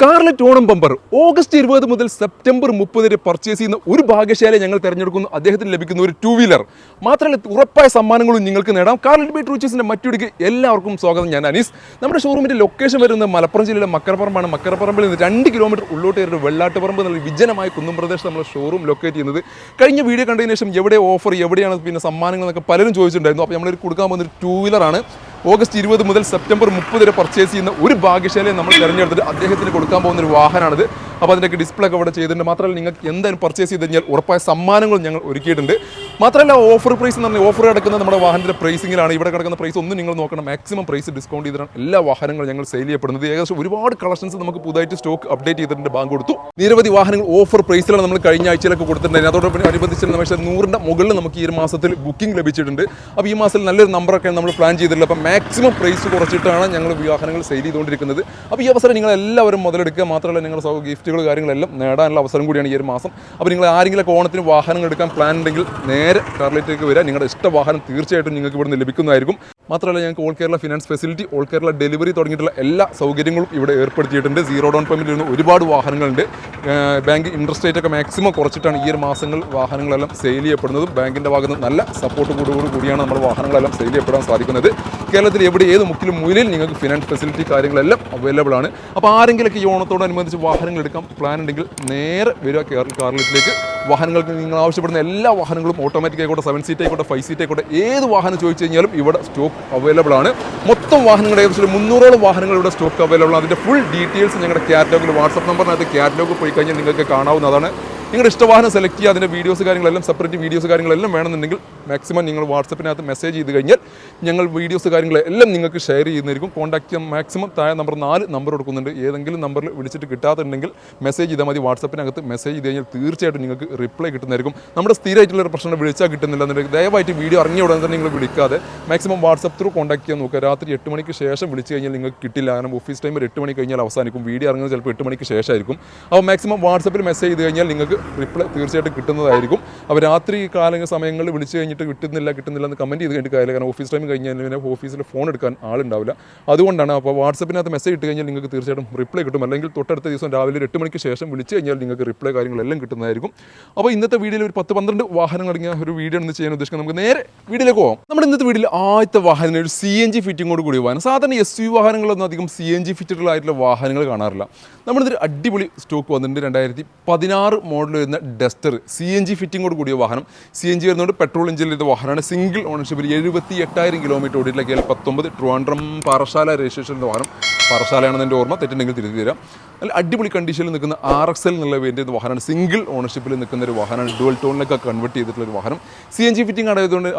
കാർലെറ്റ് Onam bumper August 20 മുതൽ September 30 വരെ purchase ചെയ്യുന്ന ഒരു ഭാഗ്യശാലയെ ഞങ്ങൾ തിരഞ്ഞെടുക്കുന്നു. അദ്ദേഹത്തിന് ലഭിക്കുന്ന ഒരു 2 വീലർ മാത്രമല്ല ഉറപ്പായ സമ്മാനങ്ങളും നിങ്ങൾക്ക് നേടാം. കാർലെറ്റ് ബൈ ട്രൂച്ചസിന്റെ മറ്റൊരിക്കൽ എല്ലാവർക്കും സ്വാഗതം. ഞാൻ അനീസ്. നമ്മുടെ ഷോറൂമിന്റെ ലൊക്കേഷൻ വരുന്നത് മലപ്പുറം ജില്ലയിലെ മക്കരപ്പറമ്പാണ്. മക്കരപ്പറമ്പിൽ നിന്ന് 2 കിലോമീറ്റർ ഉള്ളോട്ട് കയറി വെള്ളാട്ടുപറമ്പ് എന്നുള്ള വിജനമായ കുന്നും പ്രദേശത്ത് നമ്മൾ ഷോറൂം ലൊക്കേറ്റ് ചെയ്യുന്നത്. കഴിഞ്ഞ വീഡിയോ കണ്ടതിന് ശേഷം എവിടെ ഓഫർ, എവിടെയാണ് പിന്നെ സമ്മാനങ്ങൾ എന്നൊക്കെ പലരും ചോദിച്ചിട്ടുണ്ടായിരുന്നു. അപ്പോൾ നമ്മളൊരു കൊടുക്കാൻ പോകുന്ന ഒരു 2 വീലറാണ്. ഓഗസ്റ്റ് 20 മുതൽ സെപ്റ്റംബർ 30 വരെ പർച്ചേസ് ചെയ്യുന്ന ഒരു ഭാഗ്യശാലയെ നമ്മൾ തിരഞ്ഞെടുത്തിട്ട് അദ്ദേഹത്തിന് കൊടുക്കാൻ പോകുന്ന ഒരു വാഹനമാണിത്. അപ്പോൾ അതിൻ്റെയൊക്കെ ഡിസ്പ്ലേ ഒക്കെ ഇവിടെ ചെയ്തിട്ടുണ്ട്. മാത്രമല്ല നിങ്ങൾക്ക് എന്തായാലും പർച്ചേസ് ചെയ്ത് കഴിഞ്ഞാൽ ഉറപ്പായ സമ്മാനങ്ങളും ഞങ്ങൾ ഒരുക്കിയിട്ടുണ്ട്. മാത്രമല്ല ഓഫർ പ്രൈസ് എന്ന് പറഞ്ഞാൽ ഓഫർ കിടക്കുന്നത് നമ്മുടെ വാഹനത്തിൻ്റെ പ്രൈസിങ്ങിലാണ്. ഇവിടെ കിടക്കുന്ന പ്രൈസ് ഒന്നും നിങ്ങൾ നോക്കണം. മാക്സിമം പ്രൈസ് ഡിസ്കൗണ്ട് ചെയ്തിട്ടാണ് എല്ലാ വാഹനങ്ങളും ഞങ്ങൾ സെയിൽ ചെയ്യപ്പെടുന്നത്. ഏകദേശം ഒരുപാട് കളക്ഷൻസ് നമുക്ക് പുതുതായിട്ട് സ്റ്റോക്ക് അപ്ഡേറ്റ് ചെയ്തിട്ടുണ്ട്. ബാങ്ക് കൊടുത്തു. നിരവധി വാഹനങ്ങൾ ഓഫർ പ്രൈസിലാണ് നമ്മൾ കഴിഞ്ഞ ആഴ്ചയിലൊക്കെ കൊടുത്തിട്ടുണ്ടായിരുന്നു. അതോടൊപ്പം അനുബന്ധിച്ച് പക്ഷേ 100ന്റെ മുകളിൽ നമുക്ക് ഈ ഒരു മാസത്തിൽ ബുക്കിംഗ് ലഭിച്ചിട്ടുണ്ട്. അപ്പോൾ ഈ മാസത്തിൽ നല്ലൊരു നമ്പറൊക്കെ നമ്മൾ പ്ലാൻ ചെയ്തിട്ടുള്ളത്. അപ്പോൾ മാക്സിമം പ്രൈസ് കുറച്ചിട്ടാണ് ഞങ്ങൾ വാഹനങ്ങൾ സെയിൽ ചെയ്തുകൊണ്ടിരിക്കുന്നത്. അപ്പോൾ ഈ അവസരം നിങ്ങൾ എല്ലാവരും മുതലെടുക്കുക. മാത്രമല്ല നിങ്ങളുടെ ഗിഫ്റ്റുകൾ കാര്യങ്ങളെല്ലാം നേടാനുള്ള അവസരം കൂടിയാണ് ഈ ഒരു മാസം. അപ്പോൾ നിങ്ങൾ ആരെങ്കിലും ഓണത്തിന് വാഹനങ്ങൾ എടുക്കാൻ പ്ലാൻ ഉണ്ടെങ്കിൽ നേരെ കാർലെറ്റിലേക്ക് വരിക. നിങ്ങളുടെ ഇഷ്ട വാഹനം തീർച്ചയായിട്ടും നിങ്ങൾക്ക് ഇവിടുന്ന് ലഭിക്കുന്നതായിരിക്കും. മാത്രമല്ല ഞങ്ങൾക്ക് all Kerala finance facility, all Kerala delivery തുടങ്ങിയിട്ടുള്ള എല്ലാ സൗകര്യങ്ങളും ഇവിടെ ഏർപ്പെടുത്തിയിട്ടുണ്ട്. 0 ഡൗൺ പേയ്മെൻറ്റിൽ നിന്ന് ഒരുപാട് വാഹനങ്ങളുണ്ട്. ബാങ്ക് ഇൻട്രസ്റ്റ് റേറ്റ് ഒക്കെ മാക്സിമം കുറച്ചിട്ടാണ് ഈ ഒരു മാസങ്ങൾ വാഹനങ്ങളെല്ലാം സെയിൽ ചെയ്യപ്പെടുന്നതും. ബാങ്കിൻ്റെ ഭാഗത്ത് നിന്ന് നല്ല സപ്പോർട്ട് കൂടിയാണ് നമ്മുടെ വാഹനങ്ങളെല്ലാം സെയിൽ ചെയ്യപ്പെടാൻ സാധിക്കുന്നത്. കേരളത്തിൽ എവിടെ ഏത് മുക്കിലും മൂലയിൽ നിങ്ങൾക്ക് ഫിനാൻസ് ഫെസിലിറ്റി കാര്യങ്ങളെല്ലാം അവൈലബിൾ ആണ്. അപ്പോൾ ആരെങ്കിലൊക്കെ ഈ ഓണത്തോടനുബന്ധിച്ച് വാഹനങ്ങൾ എടുക്കാൻ പ്ലാൻ ഉണ്ടെങ്കിൽ നേരെ വരിക കാർലെറ്റിലേക്ക്. വാഹനങ്ങൾക്ക് നിങ്ങൾ ആവശ്യപ്പെടുന്ന എല്ലാ വാഹനങ്ങളും ഓട്ടോമാറ്റിക് ആയിക്കോട്ടെ, 7 സീറ്റ് ആയിക്കോട്ടെ, 5 സീറ്റ് ആയിക്കോട്ടെ, ഏത് വാഹനം ചോദിച്ചു കഴിഞ്ഞാലും ഇവിടെ സ്റ്റോക്ക് അവൈലബിൾ ആണ്. മൊത്തം വാഹനങ്ങളുടെ ഏകദേശം 300ഓളം വാഹനങ്ങൾ ഇവിടെ സ്റ്റോക്ക് അവൈലബിൾ ആണ്. അതിൻ്റെ ഫുൾ ഡീറ്റെയിൽസ് ഞങ്ങളുടെ കാറ്റലോഗിൽ വാട്സപ്പ് നമ്പറിനകത്ത് കാറ്റലോഗ് പോയി കഴിഞ്ഞാൽ നിങ്ങൾക്ക് കാണാവുന്നതാണ്. നിങ്ങളുടെ ഇഷ്ടവാഹനം സെലക്ട് ചെയ്യുക. അതിൻ്റെ വീഡിയോസ് കാര്യങ്ങളെല്ലാം സെപ്പറേറ്റ് വീഡിയോസ് കാര്യങ്ങളെല്ലാം വേണമെന്നുണ്ടെങ്കിൽ മാക്സിമം നിങ്ങൾ വാട്സപ്പിനകത്ത് മെസ്സേജ് ചെയ്ത് കഴിഞ്ഞാൽ ഞങ്ങൾ വീഡിയോസ് കാര്യങ്ങളെല്ലാം നിങ്ങൾക്ക് ഷെയർ ചെയ്യുന്നതായിരിക്കും. കോൺടാക്ട് ചെയ്യാൻ മാക്സിമം താഴെ നമ്പർ 4 നമ്പർ കൊടുക്കുന്നുണ്ട്. ഏതെങ്കിലും നമ്പറിൽ വിളിച്ചിട്ട് കിട്ടാത്തുണ്ടെങ്കിൽ മെസ്സേജ് ചെയ്താൽ മതി. വാട്സപ്പിനകത്ത് മെസ്സേജ് ചെയ്ത് കഴിഞ്ഞാൽ തീർച്ചയായിട്ടും നിങ്ങൾക്ക് റിപ്ലൈ കിട്ടുന്നതായിരിക്കും. നമ്മുടെ സ്ഥിരമായിട്ടുള്ളൊരു പ്രശ്നം വിളിച്ചാൽ കിട്ടുന്നില്ല എന്നുണ്ടെങ്കിൽ ദയവായിട്ട് വീഡിയോ ഇറങ്ങിയ ഉടനെ തന്നെ നിങ്ങൾ വിളിക്കാതെ മാക്സിമം വാട്സപ്പ് ത്രൂ കോൺടാക്ട് ചെയ്യാൻ നോക്കുക. രാത്രി 8 മണിക്ക് ശേഷം വിളിച്ച് കഴിഞ്ഞാൽ നിങ്ങൾക്ക് കിട്ടില്ല. കാരണം ഓഫീസ് ടൈം 8 മണി കഴിഞ്ഞാൽ അവസാനിക്കും. വീഡിയോ ഇറങ്ങുന്നത് ചിലപ്പോൾ 8 മണിക്ക് ശേഷമായിരിക്കും. അപ്പോൾ മാക്സിമം വാട്സപ്പിൽ മെസ്സേജ് ചെയ്ത് കഴിഞ്ഞാൽ നിങ്ങൾക്ക് റിപ്ലൈ തീർച്ചയായിട്ടും കിട്ടുന്നതായിരിക്കും. അപ്പോൾ രാത്രി സമയങ്ങളിൽ വിളിച്ച് കഴിഞ്ഞിട്ട് കിട്ടുന്നില്ല എന്ന് കമൻറ്റ് ചെയ്ത് കഴിഞ്ഞിട്ട് കാര്യമില്ല. കാരണം ഓഫീസ് ടൈം കഴിഞ്ഞാൽ പിന്നെ ഓഫീസിൽ ഫോൺ എടുക്കാൻ ആളുണ്ടാവില്ല. അതുകൊണ്ടാണ്. അപ്പോൾ വാട്സപ്പിനകത്ത് മെസ്സേജ് ഇട്ട് കഴിഞ്ഞാൽ നിങ്ങൾക്ക് തീർച്ചയായിട്ടും റിപ്ലൈ കിട്ടും. അല്ലെങ്കിൽ തൊട്ടടുത്ത ദിവസം രാവിലെ 8 മണിക്ക് ശേഷം വിളിച്ച് കഴിഞ്ഞാൽ നിങ്ങൾക്ക് റിപ്ലൈ കാര്യങ്ങളെല്ലാം കിട്ടുന്നതായിരിക്കും. അപ്പോൾ ഇന്നത്തെ വീഡിയോയിൽ ഒരു 10-12 വാഹനങ്ങൾ അടങ്ങിയ ഒരു വീഡിയോ ഒന്ന് ചെയ്യാൻ ഉദ്ദേശിക്കുന്നത്. നമുക്ക് നേരെ വീഡിയോയിലേക്ക് പോകാം. നമ്മുടെ ഇന്നത്തെ വീഡിയോയിൽ ആദ്യത്തെ വാഹനം ഒരു CNG ഫിറ്റിങ്ങോട് കൂടി വാഹനം. സാധാരണ SUV വാഹനങ്ങളൊന്നും അധികം CNG ഫിറ്റഡ് ആയിട്ടുള്ള വാഹനങ്ങൾ കാണാറില്ല. നമ്മളിതൊരു അടിപൊളി സ്റ്റോക്ക് വന്നിട്ടുണ്ട്. 2016 മോഡൽ വരുന്ന ഡസ്റ്റർ CNG ഫിറ്റിങ്ങോട് കൂടിയ വാഹനം. CNG വരുന്നതുകൊണ്ട് പെട്രോൾ എഞ്ചിനിൽ ചെയ്ത വാഹനമാണ്. സിംഗിൾ ഓണർഷിപ്പിൽ 78,000 കിലോമീറ്റർ ഓടിയിട്ടുള്ള KL19 ട്രിവാൻഡ്രം പാറശാല രജിസ്ട്രേഷൻ വാഹനം. പാറശാലയാണെന്ന് എൻ്റെ ഓർമ്മ, തെറ്റുണ്ടെങ്കിൽ തിരുത്തി തരാം. നല്ല അടിപൊളി കണ്ടീഷനിൽ നിൽക്കുന്ന RXL എന്നുള്ള വേരിയൻ്റ് വാഹനമാണ്. സിംഗിൾ ഓണർഷിപ്പിൽ നിൽക്കുന്ന ഒരു വാഹനമാണ്. ഡുവൽ ടോണിലൊക്കെ കൺവേർട്ട് ചെയ്തിട്ടുള്ള ഒരു വാഹനം. CNG ഫിറ്റിംഗ്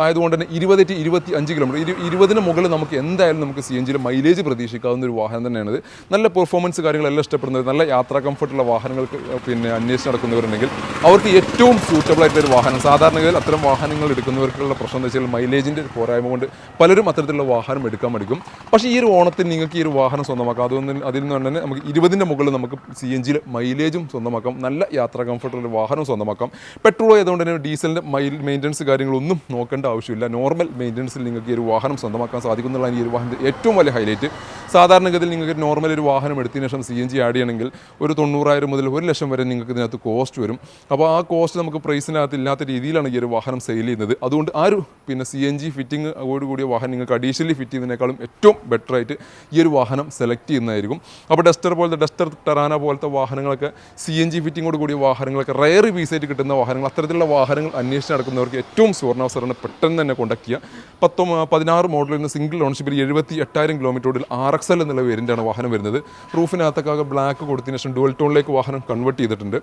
ആയതുകൊണ്ട് തന്നെ 20-25 കിലോമീറ്റർ 20 മുകളിൽ നമുക്ക് എന്തായാലും നമുക്ക് CNGയിൽ മൈലേജ് പ്രതീക്ഷിക്കാവുന്ന ഒരു വാഹനം തന്നെയാണിത്. നല്ല പെർഫോമൻസ് കാര്യങ്ങളെല്ലാം ഇഷ്ടപ്പെടുന്നത്, നല്ല യാത്രാ കംഫർട്ടുള്ള വാഹനങ്ങൾക്ക് പിന്നെ അന്വേഷിച്ച് നടക്കുന്നവരുണ്ടെങ്കിൽ അവർക്ക് ഏറ്റവും സൂട്ടബിൾ ആയിട്ടുള്ളൊരു വാഹനം. സാധാരണഗതിയിൽ അത്തരം വാഹനങ്ങൾ എടുക്കുന്നവർക്കുള്ള പ്രശ്നം എന്ന് വെച്ചാൽ മൈലേജിൻ്റെ പോരായ്മ കൊണ്ട് പലരും അത്തരത്തിലുള്ള വാഹനം എടുക്കാൻ മടിക്കും. പക്ഷേ ഈ ഒരു ഓണത്തിന് നിങ്ങൾക്ക് ഈ ഒരു വാഹനം സ്വന്തമാക്കാം. അതിൽ നിന്ന് തന്നെ നമുക്ക് 20ൻ്റെ മുകളിൽ നമുക്ക് CNGയിൽ മൈലേജും സ്വന്തമാക്കാം. നല്ല യാത്രാ കംഫർട്ടുള്ള വാഹനം സ്വന്തമാക്കാം. പെട്രോൾ ആയതുകൊണ്ട് തന്നെ ഡീസലിൻ്റെ മെയിൻ്റനൻസ് കാര്യങ്ങളൊന്നും നോക്കേണ്ട ആവശ്യമില്ല. നോർമൽ മെയിൻ്റനൻസിൽ നിങ്ങൾക്ക് ഈ ഒരു വാഹനം സ്വന്തമാക്കാൻ സാധിക്കുന്നുള്ളതാണ് ഈ ഒരു വാഹനത്തിൻ്റെ ഏറ്റവും വലിയ ഹൈലൈറ്റ്. സാധാരണഗതിയിൽ നിങ്ങൾക്ക് നോർമൽ ഒരു വാഹനം എടുത്തതിന് ശേഷം CNG ആഡ് ചെയ്യണമെങ്കിൽ ഒരു 90,000 മുതൽ 1,00,000 വരെ നിങ്ങൾക്ക് ഇതിനകത്ത് കോസ്റ്റ് വരും. അപ്പോൾ ആ കോസ്റ്റ് നമുക്ക് പ്രൈസിനകത്ത് ഇല്ലാത്ത രീതിയിലാണ് ഈ ഒരു വാഹനം സെയിൽ ചെയ്യുന്നത്. അതുകൊണ്ട് ആ ഒരു പിന്നെ CNG ഫിറ്റിംഗ് കൂടിയ വാഹനം നിങ്ങൾക്ക് അഡീഷണലി ഫിറ്റ് ചെയ്യുന്നതിനേക്കാളും ഏറ്റവും ബെറ്ററായിട്ട് ഈ ഒരു വാഹനം സെലക്ട് ചെയ്യുന്നതായിരിക്കും. അപ്പോൾ ഡസ്റ്റർ ടെറാന പോലത്തെ വാഹനങ്ങളൊക്കെ CNG ഫിറ്റിങ്ങോട് കൂടിയ വാഹനങ്ങളൊക്കെ റയർ പീസായിട്ട് കിട്ടുന്ന വാഹനങ്ങൾ. അത്തരത്തിലുള്ള വാഹനങ്ങൾ അന്വേഷിച്ച് നടക്കുന്നവർക്ക് ഏറ്റവും സുവർണാവസരമാണ്. പെട്ടെന്ന് തന്നെ കോൺടാക്ട് ചെയ്യുക. 16 മോഡലിൽ നിന്ന് സിംഗിൾ ഓണർഷിപ്പിൽ 78,000 കിലോമീറ്റർ ഓടിൽ RXL എന്നുള്ള വേരിയൻ്റാണ് വാഹനം വരുന്നത്. റൂഫിനകത്തൊക്കെ ബ്ലാക്ക് കൊടുത്തതിന് ശേഷം ഡുവൽ ടോണിലേക്ക് വാഹനം കൺവേർട്ട് ചെയ്തിട്ടുണ്ട്.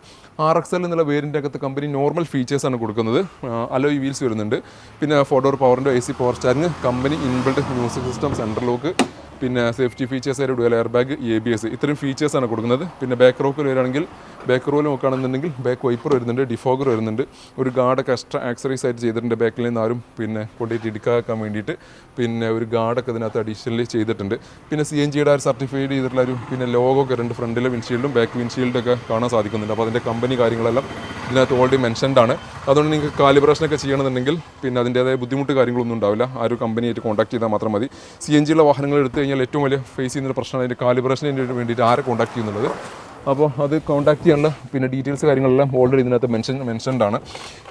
RXL എന്നുള്ള വേരിയൻ്റ് അകത്ത് കമ്പനി നോർമൽ ഫീച്ചേഴ്സാണ് കൊടുക്കുന്നത്. അലോയ് വീൽസ് വരുന്നുണ്ട്. പിന്നെ 4 ഡോർ പവറിൻ്റെ AC power steering, company inbuilt music system, central lock, പിന്നെ സേഫ്റ്റി ഫീച്ചേഴ്സ് ആയിട്ട് ഡുവൽ എയർ ബാഗ്, ABS, ഇത്രയും ഫീച്ചേഴ്സാണ് കൊടുക്കുന്നത്. പിന്നെ ബാക്ക് റോക്കിൽ വരികയാണെങ്കിൽ ബാക്ക് റോയിൽ നോക്കുകയാണെന്നുണ്ടെങ്കിൽ ബാക്ക് വൈപ്പർ വരുന്നുണ്ട്, ഡിഫോഗർ വരുന്നുണ്ട്. ഒരു ഗാർഡൊക്കെ എക്സ്ട്രാ ആക്സറീസ് ആയിട്ട് ചെയ്തിട്ടുണ്ട്. ബാക്കിൽ നിന്ന് ആരും പിന്നെ കൊണ്ടിട്ട് ഇടിക്കാക്കാൻ വേണ്ടിയിട്ട് പിന്നെ ഒരു ഗാർഡൊക്കെ ഇതിനകത്ത് അഡീഷണലി ചെയ്തിട്ടുണ്ട്. പിന്നെ CNGയുടെ ഒരു സർട്ടിഫൈഡ് ചെയ്തിട്ടുള്ള ഒരു പിന്നെ ലോഗോ ഒക്കെ ഉണ്ട്. ഫ്രണ്ടിലെ വിൻഷീൽഡും ബാക്ക് വിൻഷീൽഡൊക്കെ കാണാൻ സാധിക്കുന്നുണ്ട്. അപ്പോൾ അതിൻ്റെ കമ്പനി കാര്യങ്ങളെല്ലാം ഇതിനകത്ത് ഓൾറെഡി മെൻഷൻഡ് ആണ്. അതുകൊണ്ട് നിങ്ങൾക്ക് കാലിബ്രേഷനൊക്കെ ചെയ്യണമെന്നുണ്ടെങ്കിൽ പിന്നെ അതിൻ്റേതായ ബുദ്ധിമുട്ട് കാര്യങ്ങളൊന്നും ഉണ്ടാവില്ല. ആ ഒരു കമ്പനിയായിട്ട് കോൺടാക്ട് ചെയ്താൽ മാത്രം മതി. CNGയുള്ള വാഹനങ്ങൾ എടുത്തു കഴിഞ്ഞാൽ ഏറ്റവും വലിയ ഫേസ് ചെയ്യുന്ന ഒരു പ്രശ്നമാണ് അതിൻ്റെ കാലിബ്രേഷന് വേണ്ടിയിട്ട് ആരെ കോൺടാക്ട് ചെയ്യുന്നുള്ളത്. അപ്പോൾ അത് കോൺടാക്ട് ചെയ്യാനുള്ള പിന്നെ ഡീറ്റെയിൽസ് കാര്യങ്ങളെല്ലാം ഓൾറെഡി ഇതിനകത്ത് മെൻഷൻഡ് ആണ്.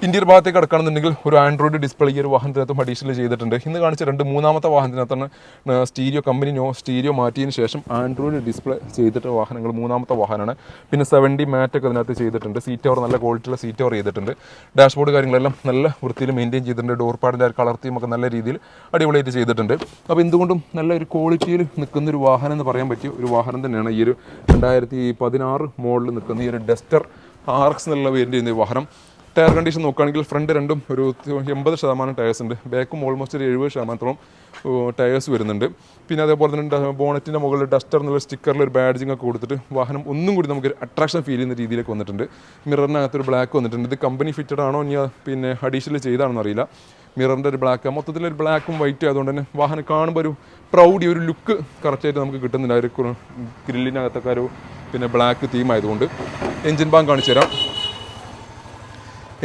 ഇന്ത്യൻ ഭാഗത്തേക്ക് കിടക്കുകയാണെന്നുണ്ടെങ്കിൽ ഒരു ആൻഡ്രോയിഡ് ഡിസ്പ്ലേ ഈ ഒരു വാഹനത്തിനകത്തും അഡീഷണൽ ചെയ്തിട്ടുണ്ട്. ഇന്ന് കാണിച്ച മൂന്നാമത്തെ വാഹനത്തിനകത്താണ് സ്റ്റീരിയോ കമ്പനി സ്റ്റീരിയോ മാറ്റിയതിന് ശേഷം ആൻഡ്രോയിഡ് ഡിസ്പ്ലേ ചെയ്തിട്ട് വാഹനങ്ങൾ മൂന്നാമത്തെ വാഹനമാണ്. പിന്നെ 70 മാറ്റൊക്കെ അതിനകത്ത് ചെയ്തിട്ടുണ്ട്. സീറ്റ് കവർ നല്ല ക്വാളിറ്റിയുള്ള സീറ്റ് കവർ ചെയ്തിട്ടുണ്ട്. ഡാഷ്ബോർഡ് കാര്യങ്ങളെല്ലാം നല്ല വൃത്തിയിൽ മെയിൻറ്റെയിൻ ചെയ്തിട്ടുണ്ട്. ഡോർ പാഡിൻ്റെ കളർ തീം ഒക്കെ നല്ല രീതിയിൽ അടിപൊളിയായിട്ട് ചെയ്തിട്ടുണ്ട്. അപ്പോൾ എന്തുകൊണ്ടും നല്ല ഒരു ക്വാളിറ്റിയിൽ നിൽക്കുന്നൊരു വാഹനം എന്ന് പറയാൻ പറ്റിയ ഒരു വാഹനം തന്നെയാണ് ഈ ഒരു 2016 മോഡലിൽ നിൽക്കുന്ന ഈ ഒരു ഡസ്റ്റർ RX എന്നുള്ള വേരിയൻ്റ് ചെയ്യുന്ന വാഹനം. ടയർ കണ്ടീഷൻ നോക്കുകയാണെങ്കിൽ ഫ്രണ്ട് രണ്ടും ഒരു 80% ടയേഴ്സ് ഉണ്ട്. ബാക്കും ഓൾമോസ്റ്റ് ഒരു 70% ടയേഴ്സ് വരുന്നുണ്ട്. പിന്നെ അതേപോലെ തന്നെ ബോണറ്റിൻ്റെ മുകളിൽ ഡസ്റ്റർ എന്നുള്ള സ്റ്റിക്കറിൽ ഒരു ബാഡ്ജിങ് ഒക്കെ കൊടുത്തിട്ട് വാഹനം ഒന്നും കൂടി നമുക്കൊരു അട്രാക്ഷൻ ഫീൽ ചെയ്യുന്ന രീതിയിലേക്ക് വന്നിട്ടുണ്ട്. മിററിനകത്തൊരു ബ്ലാക്ക് വന്നിട്ടുണ്ട്. ഇത് കമ്പനി ഫിറ്റഡ് ആണോ ഇനി പിന്നെ അഡീഷണൽ ചെയ്താണെന്ന് അറിയില്ല. മിററിൻ്റെ ഒരു ബ്ലാക്ക് മൊത്തത്തിലൊരു ബ്ലാക്കും വൈറ്റും ആയതുകൊണ്ട് തന്നെ വാഹനം കാണുമ്പോൾ ഒരു പ്രൗഡി ഒരു ലുക്ക് കറക്റ്റായിട്ട് നമുക്ക് കിട്ടുന്നില്ല. ഒരു ഗ്രില്ലിനകത്തൊക്കെ ഒരു പിന്നെ ബ്ലാക്ക് തീം ആയതുകൊണ്ട്. എൻജിൻ ഭാഗം കാണിച്ചു തരാം.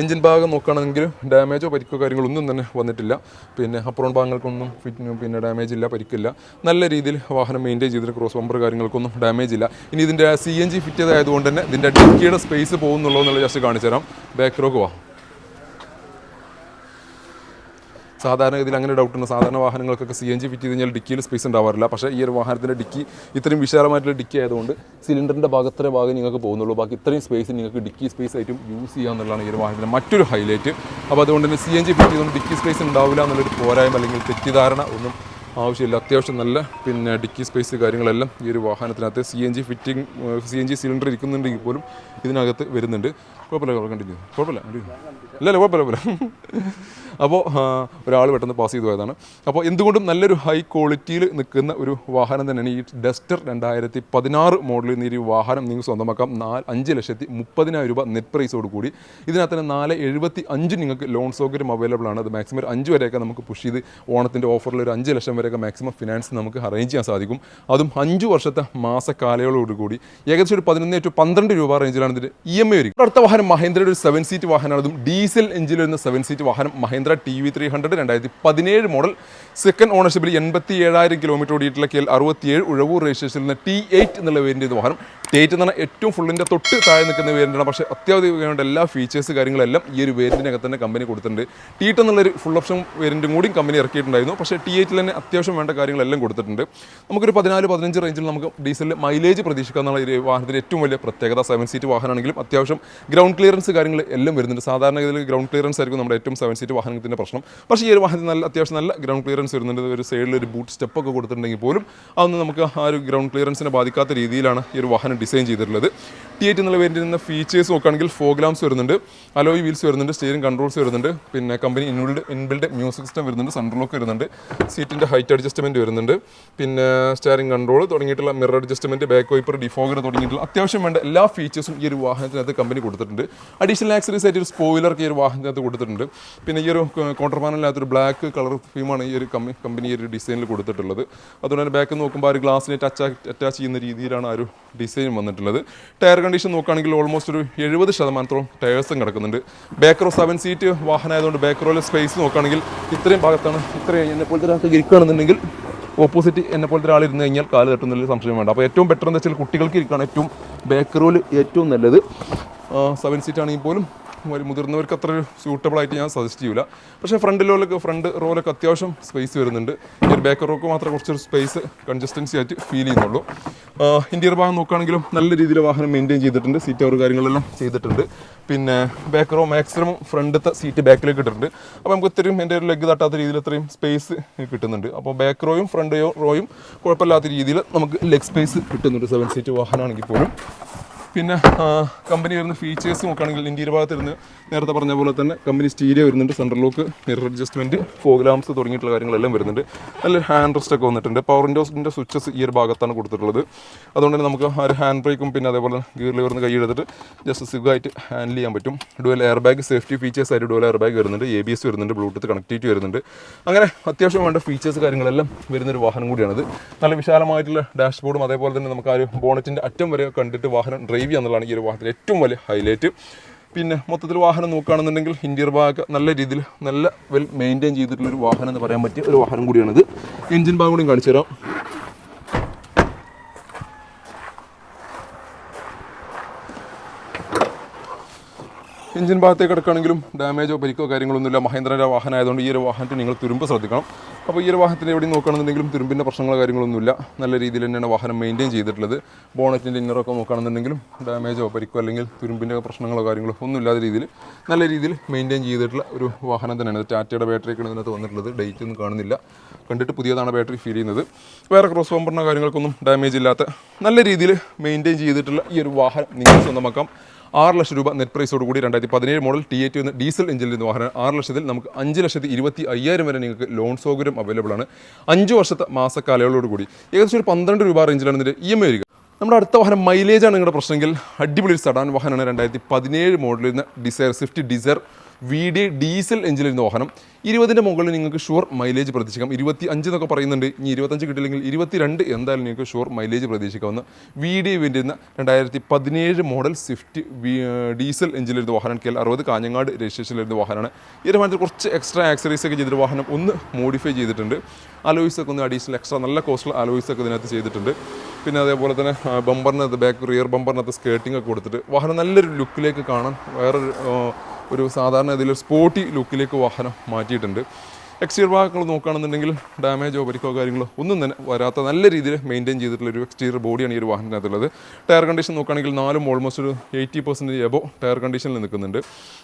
എൻജിൻ ഭാഗം നോക്കുകയാണെങ്കിൽ ഡാമേജോ പരിക്കോ കാര്യങ്ങളൊന്നും തന്നെ വന്നിട്ടില്ല. പിന്നെ അപ്പുറം ഭാഗങ്ങൾക്കൊന്നും പിന്നെ ഡാമേജ് ഇല്ല, പരിക്കില്ല. നല്ല രീതിയിൽ വാഹനം മെയിൻറ്റെയിൻ ചെയ്തിട്ട് ക്രോസ് ബമ്പർ കാര്യങ്ങൾക്കൊന്നും ഡാമേജ് ഇല്ല. ഇനി ഇതിൻ്റെ CNG ഫിറ്റ് ചെയ്തതായതുകൊണ്ട് തന്നെ ഇതിൻ്റെ ഡിക്കിയുടെ സ്പേസ് പോകുന്നുള്ളൂ എന്നുള്ള ജസ്റ്റ് കാണിച്ചു തരാം. ബാക്ക് റോക്ക് സാധാരണ ഇതിൽ അങ്ങനെ ഡൗട്ടുണ്ട്. സാധാരണ വാഹനങ്ങൾക്കൊക്കെ CNG ഫിറ്റ് ചെയ്ത് കഴിഞ്ഞാൽ ഡിക്കിയിൽ സ്പേസ് ഉണ്ടാവാറില്ല. പക്ഷേ ഈ ഒരു വാഹനത്തിൻ്റെ ഡിക്കി ഇത്രയും വിശാലമായിട്ടുള്ള ഡിക്കി ആയതുകൊണ്ട് സിലിണ്ടറിൻ്റെ ഭാഗത്തെ ഭാഗം നിങ്ങൾക്ക് പോകുന്നുള്ളൂ. ബാക്കി ഇത്രയും സ്പേസ് നിങ്ങൾക്ക് ഡിക്കി സ്പേസ് ആയിട്ടും യൂസ് ചെയ്യാമെന്നുള്ളതാണ് ഈ ഒരു വാഹനത്തിൻ്റെ മറ്റൊരു ഹൈലൈറ്റ്. അപ്പോൾ അതുകൊണ്ട് തന്നെ CNG ഫിറ്റ് ചെയ്തുകൊണ്ട് ഡിക്കി സ്പേസ് ഉണ്ടാവില്ല എന്നുള്ളൊരു പോരായ്മ അല്ലെങ്കിൽ തെറ്റിദ്ധാരണ ഒന്നും ആവശ്യമില്ല. അത്യാവശ്യം നല്ല പിന്നെ ഡിക്കി സ്പേസ് കാര്യങ്ങളെല്ലാം ഈ ഒരു വാഹനത്തിനകത്ത് CNG സിലിണ്ടർ ഇരിക്കുന്നുണ്ടെങ്കിൽ പോലും ഇതിനകത്ത് വരുന്നുണ്ട്. കുഴപ്പമില്ല, കണ്ടിന്യൂ, കുഴപ്പമില്ല, ഇല്ലല്ല കുഴപ്പമില്ല. അപ്പോൾ ഒരാൾ പെട്ടെന്ന് പാസ് ചെയ്തു പോയതാണ്. അപ്പോൾ എന്തുകൊണ്ടും നല്ലൊരു ഹൈ ക്വാളിറ്റിയിൽ നിൽക്കുന്ന ഒരു വാഹനം തന്നെയാണ് ഈ ഡസ്റ്റർ 2016 മോഡലിൽ നിന്ന് ഈ വാഹനം നിങ്ങൾക്ക് സ്വന്തമാക്കാം. 5,30,000 രൂപ നെറ്റ് പ്രൈസോട് കൂടി. ഇതിനകത്ത് തന്നെ 4,75 നിങ്ങൾക്ക് ലോൺ സൗകര്യം അവൈലബിൾ ആണ്. അത് മാക്സിമം 5 വരെയൊക്കെ നമുക്ക് പുഷ് ചെയ്ത് ഓണത്തിൻ്റെ ഓഫറിൽ ഒരു 5 ലക്ഷം വരെയൊക്കെ മാക്സിമം ഫിനാൻസ് നമുക്ക് അറേഞ്ച് ചെയ്യാൻ സാധിക്കും. അതും 5 വർഷത്തെ മാസക്കാലയളവോടുകൂടി ഏകദേശം ഒരു 11 to 12 രൂപ റേഞ്ചിലാണ് ഇതിൻ്റെ EMI വരും. അടുത്ത വാഹനം മഹേന്ദ്രയുടെ ഒരു 7 സീറ്റ് വാഹനമാണ്. അതും ഡീസൽ എഞ്ചിനിൽ വരുന്ന 7 സീറ്റ് വാഹനം മഹേന്ദ്ര TV300 2017 മോഡൽ. സെക്കൻഡ് ഓണർഷിപ്പിൽ 87,000 കിലോമീറ്റർ ഓടിയിട്ടുള്ള KL67 ഉഴവൂർ രജിസ്ട്രേഷനിൽ നിന്ന് T8 എന്നുള്ള വേരിയൻ്റ് ചെയ്ത വാഹനം. T8 എന്ന് പറഞ്ഞാൽ ഏറ്റവും ഫുള്ളിൻ്റെ തൊട്ട് താഴെ നിൽക്കുന്ന വേരിയൻ്റാണ്. പക്ഷേ അത്യാവശ്യം വേണ്ട എല്ലാ ഫീച്ചേഴ്സ് കാര്യങ്ങളെല്ലാം ഈ ഒരു വേരിയൻറ്റിനകത്ത് തന്നെ കമ്പനി കൊടുത്തിട്ടുണ്ട്. T8 എന്നുള്ളൊരു ഫുൾ ഓപ്ഷൻ വേരിയൻറ്റും കൂടി കമ്പനി ഇറക്കിയിട്ടുണ്ടായിരുന്നു. പക്ഷേ T8 തന്നെ അത്യാവശ്യം വേണ്ട കാര്യങ്ങളെല്ലാം കൊടുത്തിട്ടുണ്ട്. നമുക്കൊരു 14-15 റേഞ്ചിൽ നമുക്ക് ഡീസലിൽ മൈലേജ് പ്രതീക്ഷിക്കാമെന്നുള്ള ഈ വാഹനത്തിൻ്റെ ഏറ്റവും വലിയ പ്രത്യേകത. 7 സീറ്റ് വാഹനമാണെങ്കിലും അത്യാവശ്യം ഗ്രൗണ്ട് ക്ലിയറൻസ് കാര്യങ്ങൾ എല്ലാം വരുന്നുണ്ട്. സാധാരണ ഇതിൽ ഗ്രൗണ്ട് ക്ലിയറൻസ് ആയിരിക്കും നമ്മുടെ ഏറ്റവും 7 സീറ്റ് വാഹനത്തിൻ്റെ പ്രശ്നം. പക്ഷേ ഈ ഒരു വാഹനത്തിൽ അത്യാവശ്യം നല്ല ഗ്രൗണ്ട് ക്ലിയറൻസ് വരുന്നുണ്ട്. ഒരു സൈഡിൽ ഒരു ബൂട്ട് സ്റ്റെപ്പൊക്കെ കൊടുത്തിട്ടുണ്ടെങ്കിൽ പോലും അതൊന്നും നമുക്ക് ആ ഒരു ഗ്രൗണ്ട് ക്ലിയറൻസിനെ ബാധിക്കാത്ത രീതിയിലാണ് ഈ ഒരു വാഹനം ഡിസൈൻ ചെയ്തിട്ടുള്ളത്. T8 എന്നുള്ള വേരിയൻറ്റിൽ നിന്ന് ഫീച്ചേഴ്സ് നോക്കുകയാണെങ്കിൽ ഫോഗ് ലാംപ്സ് വരുന്നുണ്ട്, അലോയ് വീൽസ് വരുന്നുണ്ട്, സ്റ്റിയറിംഗ് കൺട്രോൾസ് വരുന്നുണ്ട്, പിന്നെ കമ്പനി ഇൻബിൽഡ് മ്യൂസിക് സിസ്റ്റം വരുന്നുണ്ട്, സൺറൂഫ് വരുന്നുണ്ട്, സീറ്റിൻ്റെ ഹൈറ്റ് അഡ്ജസ്റ്റ്മെൻറ്റ് വരുന്നുണ്ട്, പിന്നെ സ്റ്റിയറിംഗ് കൺട്രോൾ തുടങ്ങിയിട്ടുള്ള mirror adjustment, back wiper, defogger തുടങ്ങിയിട്ടുള്ള അത്യാവശ്യം വേണ്ട എല്ലാ ഫീച്ചേഴ്സും ഈ ഒരു വാഹനത്തിനകത്ത് കമ്പനി കൊടുത്തിട്ടുണ്ട്. അഡീഷണൽ ആക്സറീസ് ആയിട്ട് ഒരു സ്പോയിലർക്ക് ഈ ഒരു വാഹനത്തിനകത്ത് കൊടുത്തിട്ടുണ്ട്. പിന്നെ ഈ ഒരു കോണ്ടർ പാനലിനകത്തൊരു ബ്ലാക്ക് കളർ തീമാണ് ഈ ഒരു കമ്പനി ഈ ഒരു ഡിസൈനിൽ കൊടുത്തിട്ടുള്ളത്. അതുകൊണ്ട് തന്നെ ബാക്ക് നോക്കുമ്പോൾ ആ ഒരു ഗ്ലാസിനെ അറ്റാച്ച് ചെയ്യുന്ന രീതിയിലാണ് ആ ഒരു ഡിസൈൻ വന്നിട്ടുള്ളത്. ടയർ കണ്ടീഷൻ നോക്കുകയാണെങ്കിൽ ഓൾമോസ്റ്റ് ഒരു 70% ടയേഴ്സും കിടക്കുന്നുണ്ട്. ബാക്ക് റോ 7 സീറ്റ് വാഹനമായതുകൊണ്ട് ബാക്ക് റോയിലെ സ്പേസ് നോക്കുകയാണെങ്കിൽ ഇത്രയും ഭാഗത്താണ്. ഇത്രയും എന്നെപ്പോലത്തെ ഒരാൾക്ക് ഇരിക്കുകയാണെന്നുണ്ടെങ്കിൽ ഓപ്പോസിറ്റ് എന്നെപ്പോലത്തെ ഒരാൾ ഇരുന്ന് കഴിഞ്ഞാൽ കാല് തട്ടുന്നതിൽ സംശയം വേണ്ട. അപ്പോൾ ഏറ്റവും ബെറ്റർ എന്ന് വെച്ചാൽ കുട്ടികൾക്ക് ഇരിക്കുകയാണ് ഏറ്റവും ബാക്ക് റോയിൽ ഏറ്റവും നല്ലത്. 7 സീറ്റ് ആണെങ്കിൽ പോലും മുതിർന്നവർക്ക് അത്ര സ്യൂട്ടബിൾ ആയിട്ട് ഞാൻ സജസ്റ്റ് ചെയ്യില്ല. പക്ഷേ ഫ്രണ്ട് റോയിലൊക്കെ അത്യാവശ്യം സ്പേസ് വരുന്നുണ്ട്. ഈ ഒരു ബാക്ക് റോക്ക് മാത്രമേ കുറച്ചൊരു സ്പേസ് കൺസിസ്റ്റൻസി ആയിട്ട് ഫീൽ ചെയ്യുന്നുള്ളൂ. ഇന്റീരിയർ ഭാഗം നോക്കുകയാണെങ്കിലും നല്ല രീതിയിൽ വാഹനം മെയിൻറ്റെയിൻ ചെയ്തിട്ടുണ്ട്. സീറ്റ് കവർ കാര്യങ്ങളെല്ലാം ചെയ്തിട്ടുണ്ട്. പിന്നെ ബാക്ക് റോ മാക്സിമം ഫ്രണ്ടത്തെ സീറ്റ് ബാക്കിലേക്ക് ഇട്ടിട്ടുണ്ട്. അപ്പോൾ നമുക്ക് ഇത്രയും എൻ്റെ ഒരു ലെഗ് തട്ടാത്ത രീതിയിൽ ഇത്രയും സ്പേസ് കിട്ടുന്നുണ്ട്. അപ്പോൾ ബാക്ക് റോയും ഫ്രണ്ട് റോയും കുഴപ്പമില്ലാത്ത രീതിയിൽ നമുക്ക് ലെഗ് സ്പേസ് കിട്ടുന്നുണ്ട് 7 സീറ്റ് വാഹനമാണെങ്കിൽ പോലും. പിന്നെ കമ്പനി വരുന്ന ഫീച്ചേഴ്സ് നോക്കുകയാണെങ്കിൽ ഇന്റീരിയർ ഭാഗത്ത് ഇരുന്ന് നേരത്തെ പറഞ്ഞ പോലെ തന്നെ കമ്പനി സ്റ്റീരിയോ വരുന്നുണ്ട്, central lock, mirror adjustment, fog lamps തുടങ്ങിയിട്ടുള്ള കാര്യങ്ങളെല്ലാം വരുന്നുണ്ട്. നല്ലൊരു ഹാൻഡ് റെസ്റ്റ് ഒക്കെ വന്നിട്ടുണ്ട്. പവർ വിൻഡോസിൻ്റെ സ്വിച്ചസ് ഈ ഒരു ഭാഗത്താണ് കൊടുത്തിട്ടുള്ളത്. അതുകൊണ്ട് തന്നെ നമുക്ക് ആ ഒരു ഹാൻഡ് ബ്രേക്കും പിന്നെ അതേപോലെ ഗിയറിൽ വരുന്ന കൈ എടുത്തിട്ട് ജസ്റ്റ് സുഖമായിട്ട് ഹാൻഡിൽ ചെയ്യാൻ പറ്റും. Dual air bag safety features ആയിട്ട് ഡുവൽ എയർ ബാഗ് വരുന്നുണ്ട്, ABS വരുന്നുണ്ട്, ബ്ലൂടൂത്ത് കണക്ടിവിറ്റി വരുന്നുണ്ട്. അങ്ങനെ അത്യാവശ്യം വേണ്ട ഫീച്ചേഴ്സ് കാര്യങ്ങളെല്ലാം വരുന്നൊരു വാഹനം കൂടിയാണിത്. നല്ല വിശാലമായിട്ടുള്ള ഡാഷ്ബോർഡും അതേപോലെ തന്നെ നമുക്ക് ആ ഒരു ബോണറ്റിൻ്റെ അറ്റം വരെ കണ്ടിട്ട് വാഹനം ഡ്രൈവ് ചെയ്യാന്നുള്ളതാണ് ഈ ഒരു വാഹനത്തിൻ്റെ ഏറ്റവും വലിയ ഹൈലൈറ്റ്. പിന്നെ മൊത്തത്തിൽ വാഹനം നോക്കുകയാണെന്നുണ്ടെങ്കിൽ ഇന്റീരിയർ ഭാഗം നല്ല രീതിയിൽ നല്ല വെൽ മെയിൻറ്റെയിൻ ചെയ്തിട്ടുള്ളൊരു വാഹനം എന്ന് പറയാൻ പറ്റിയ ഒരു വാഹനം കൂടിയാണിത്. എഞ്ചിൻ ഭാഗം കൂടി കാണിച്ചു തരാം. എഞ്ചിൻ ഭാഗത്തേക്ക് കിടക്കുകയാണെങ്കിലും ഡാമേജോ പരിക്കോ കാര്യങ്ങളൊന്നുമില്ല. മഹേന്ദ്രൻ്റെ വാഹനം ആയതുകൊണ്ട് ഈ ഒരു വാഹനത്തിൽ നിങ്ങൾ തുരുമ്പ് ശ്രദ്ധിക്കണം. അപ്പോൾ ഈ ഒരു വാഹനത്തിൽ എവിടെയും നോക്കുകയാണെന്നുണ്ടെങ്കിലും തുരുമ്പിൻ്റെ പ്രശ്നങ്ങളോ കാര്യങ്ങളൊന്നുമില്ല. നല്ല രീതിയിൽ തന്നെയാണ് വാഹനം മെയിൻറ്റെയിൻ ചെയ്തിട്ടുള്ളത്. ബോണറ്റിൻ്റെ ഇന്നറൊക്കെ നോക്കുകയാണെന്നുണ്ടെങ്കിലും ഡാമേജോ പരിക്കോ അല്ലെങ്കിൽ തുരുമ്പിൻ്റെ പ്രശ്നങ്ങളോ കാര്യങ്ങളോ ഒന്നുമില്ലാത്ത രീതിയിൽ നല്ല രീതിയിൽ മെയിൻറ്റെയിൻ ചെയ്തിട്ടുള്ള ഒരു വാഹനം തന്നെയാണ്. ടാറ്റയുടെ ബാറ്ററിയൊക്കെ ഇതിനകത്ത് വന്നിട്ടുള്ളത്. ഡേറ്റ് ഒന്നും കാണുന്നില്ല. കണ്ടിട്ട് പുതിയതാണ് ബാറ്ററി ഫീൽ ചെയ്യുന്നത്. വേറെ ക്രോസ് ബമ്പറിനോ കാര്യങ്ങൾക്കൊന്നും ഡാമേജ് ഇല്ലാത്ത നല്ല രീതിയിൽ മെയിൻറ്റെയിൻ ചെയ്തിട്ടുള്ള ഈ ഒരു വാഹനം നിങ്ങൾ സ്വന്തമാക്കാം. 6 ലക്ഷം രൂപ നെറ്റ് പ്രൈസോട് കൂടി 2017 മോഡൽ T8 എന്ന ഡീസൽ എഞ്ചിനിൽ നിന്ന് വാഹനം 6 ലക്ഷത്തിൽ നമുക്ക് 5,25,000 വരെ നിങ്ങൾക്ക് ലോൺ സൗകര്യം അവൈലബിൾ ആണ്. 5 വർഷത്തെ മാസക്കാലയളവോട് കൂടി ഏകദേശം ഒരു 12 രൂപ റേഞ്ചിലാണ് ഇതിൻ്റെ EMI വരിക. നമ്മുടെ അടുത്ത വാഹനം മൈലേജാണ് നിങ്ങളുടെ പ്രശ്നമെങ്കിൽ അടിപൊളി ഒരു സഡാൻ വാഹനമാണ്. 2017 മോഡലിൽ നിന്ന് desire Swift Dzire VD diesel എഞ്ചിനിൽ നിന്ന് വാഹനം. 20ൻ്റെ മുകളിൽ നിങ്ങൾക്ക് ഷുവർ മൈലേജ് പ്രതീക്ഷിക്കാം. 25 എന്നൊക്കെ പറയുന്നുണ്ട്. ഇനി 25 കിട്ടില്ലെങ്കിൽ 22 എന്തായാലും നിങ്ങൾക്ക് ഷുവർ മൈലേജ് പ്രതീക്ഷിക്കാവുന്ന VD വേണ്ടിയിരുന്ന 2017 മോഡൽ സ്വിഫ്റ്റ് ഡീസൽ എഞ്ചിനിലിരുന്ന വാഹനം KL60 കാഞ്ഞങ്ങാട് രജിസ്ട്രേഷനിലിരുന്ന വാഹനമാണ്. ഈ ഒരു വാഹനത്തിൽ കുറച്ച് എക്സ്ട്രാ ആക്സറീസ് ഒക്കെ ചെയ്തിട്ട് വാഹനം ഒന്ന് മോഡിഫൈ ചെയ്തിട്ടുണ്ട്. അലോയ്സ് ഒക്കെ ഒന്ന് അഡീഷണൽ എക്സ്ട്രാ നല്ല കോസ്റ്റുള്ള അലോയ്സ് ഒക്കെ ഇതിനകത്ത് ചെയ്തിട്ടുണ്ട്. പിന്നെ അതേപോലെ തന്നെ ബമ്പറിനകത്ത് ബാക്ക് റിയർ ബമ്പറിനകത്ത് സ്കേർട്ടിംഗ് ഒക്കെ കൊടുത്തിട്ട് വാഹനം നല്ലൊരു ലുക്കിലേക്ക് കാണാൻ ഒരു സാധാരണ ഇതിൽ സ്പോർട്ടി ലുക്കിലേക്ക് വാഹനം മാറ്റിയിട്ടുണ്ട്. എക്സ്റ്റീരിയർ ഭാഗങ്ങൾ നോക്കുകയാണെന്നുണ്ടെങ്കിൽ ഡാമേജോ പരിക്കോ കാര്യങ്ങളോ ഒന്നും തന്നെ വരാത്ത നല്ല രീതിയിൽ മെയിൻറ്റെയിൻ ചെയ്തിട്ടുള്ള ഒരു എക്സ്റ്റീരിയർ ബോഡിയാണ് ഈ ഒരു വാഹനത്തിനകത്തുള്ളത്. ടയർ കണ്ടീഷൻ നോക്കുകയാണെങ്കിൽ 4 ഓൾമോസ്റ്റ് ഒരു 80% എബോ ടയർ കണ്ടീഷനിൽ നിൽക്കുന്നുണ്ട്.